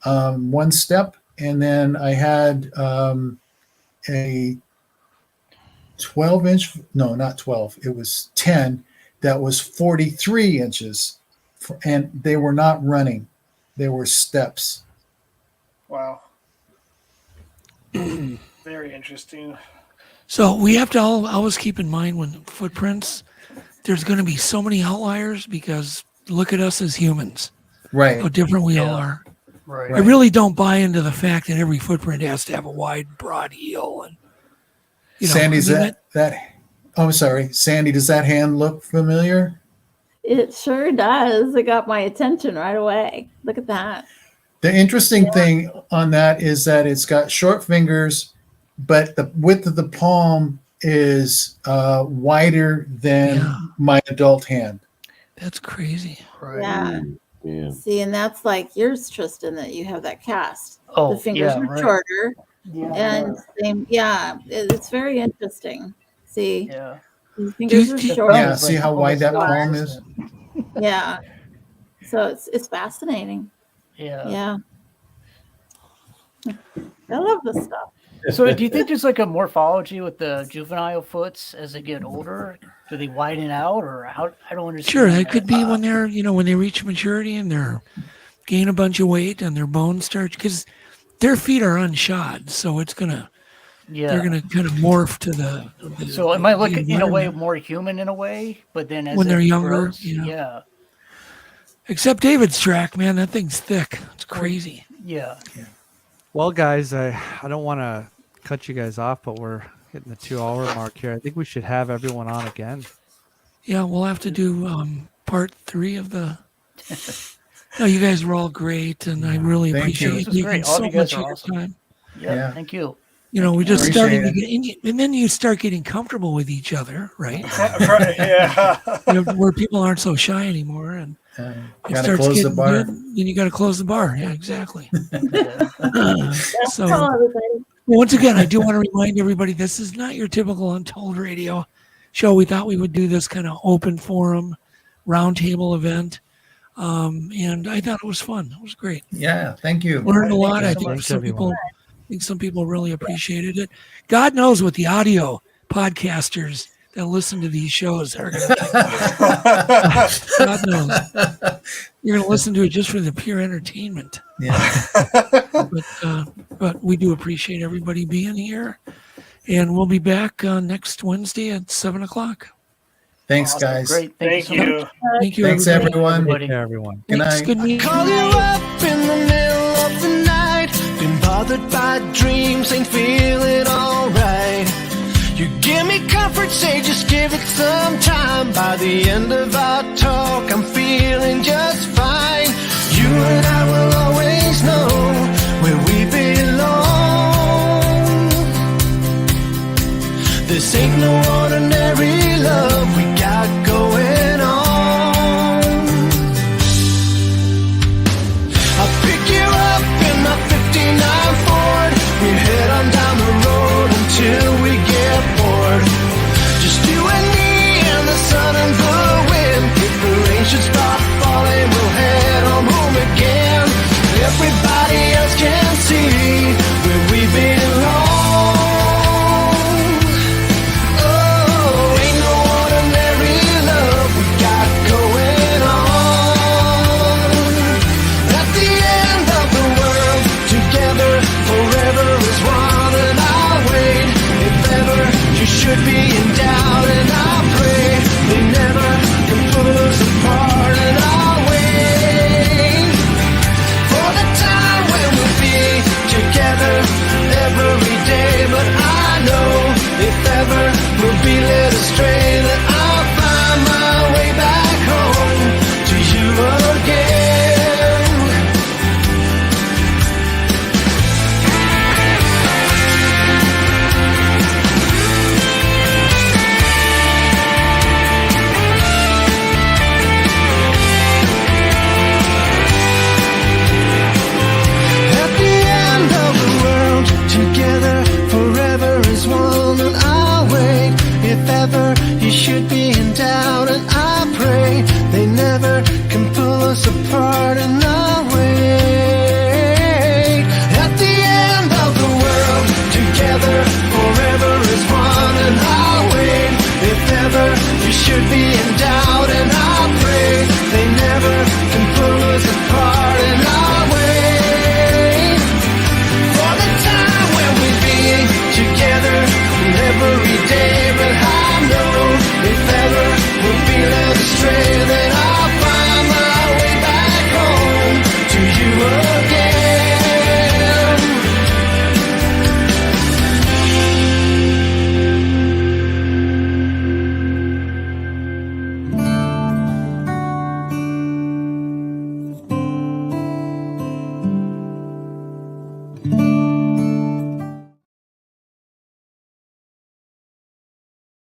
one step. And then I had a 12-inch, no, not 12. It was 10. That was 43 inches. And they were not running. They were steps. Wow. Very interesting. So we have to always keep in mind when footprints, there's going to be so many outliers because look at us as humans. Right. How different we all are. Right. I really don't buy into the fact that every footprint has to have a wide, broad heel. And Sandy, I'm sorry, Sandy, does that hand look familiar? It sure does. It got my attention right away. Look at that. The interesting thing on that is that it's got short fingers, but the width of the palm is wider than my adult hand. That's crazy. Right. Yeah. Yeah. See, and that's like yours, Tristan, that you have that cast. Oh, The fingers yeah, are right. shorter. Yeah. And same, it's very interesting. See, Yeah. the fingers are short. Yeah, see how wide that palm is? Yeah. So it's fascinating. Yeah. Yeah. I love this stuff. So do you think there's like a morphology with the juvenile foots as they get older? Do they widen out or how? I don't understand. Sure, that could be when they're, when they reach maturity and they're gain a bunch of weight and their bones start, because their feet are unshod, so it's gonna, they're gonna kind of morph to the So it might look the in a way environment. more human in a way, but then as When they're it younger, grows, yeah. Except David's track, man, that thing's thick. It's crazy. Yeah. Well, guys, I don't want to cut you guys off, but we're hitting the 2-hour mark here. I think we should have everyone on again. Yeah, we'll have to do part 3 of the. No, you guys were all great, and I really Thank you. appreciate This was you great. taking All of so you guys much are of your awesome. time. Yeah. Thank you. We just Appreciate started to get, and then you start getting comfortable with each other, right? Right, yeah. Where people aren't so shy anymore, and it Gotta starts close the getting bar. good, then you got to close the bar. Yeah, exactly. So, Hello, everybody. once again, I do want to remind everybody, this is not your typical Untold radio show. We thought we would do this kind of open forum, roundtable event, and I thought it was fun. It was great. Yeah, thank you. Learned a lot. I think Thanks, some everyone. people really appreciated it. God knows what the audio podcasters that listen to these shows are going to God knows. You're going to listen to it just for the pure entertainment. Yeah. But we do appreciate everybody being here. And we'll be back next Wednesday at 7:00. Thanks, Awesome. guys. Great. Thank Thank you. you. Thank you, Thanks, everybody. everyone. Everybody. Take care, everyone. Good Thanks. night. Good meeting Call you up in the middle of the night. Been bothered by dreams, ain't feeling alright. You give me comfort, say just give it some time. By the end of our talk, I'm feeling just fine. You and I will always know where we belong. This ain't no ordinary love we got going on. I'll pick you up in my 59 Ford. We head on down the road until we get bored. Just you and me and the sun and the wind. If the rain should start falling, we'll head on home again. Everybody else can see where we belong. Oh, ain't no ordinary love we got going on. At the end of the world, together forever is one, and I'll wait if ever you should be in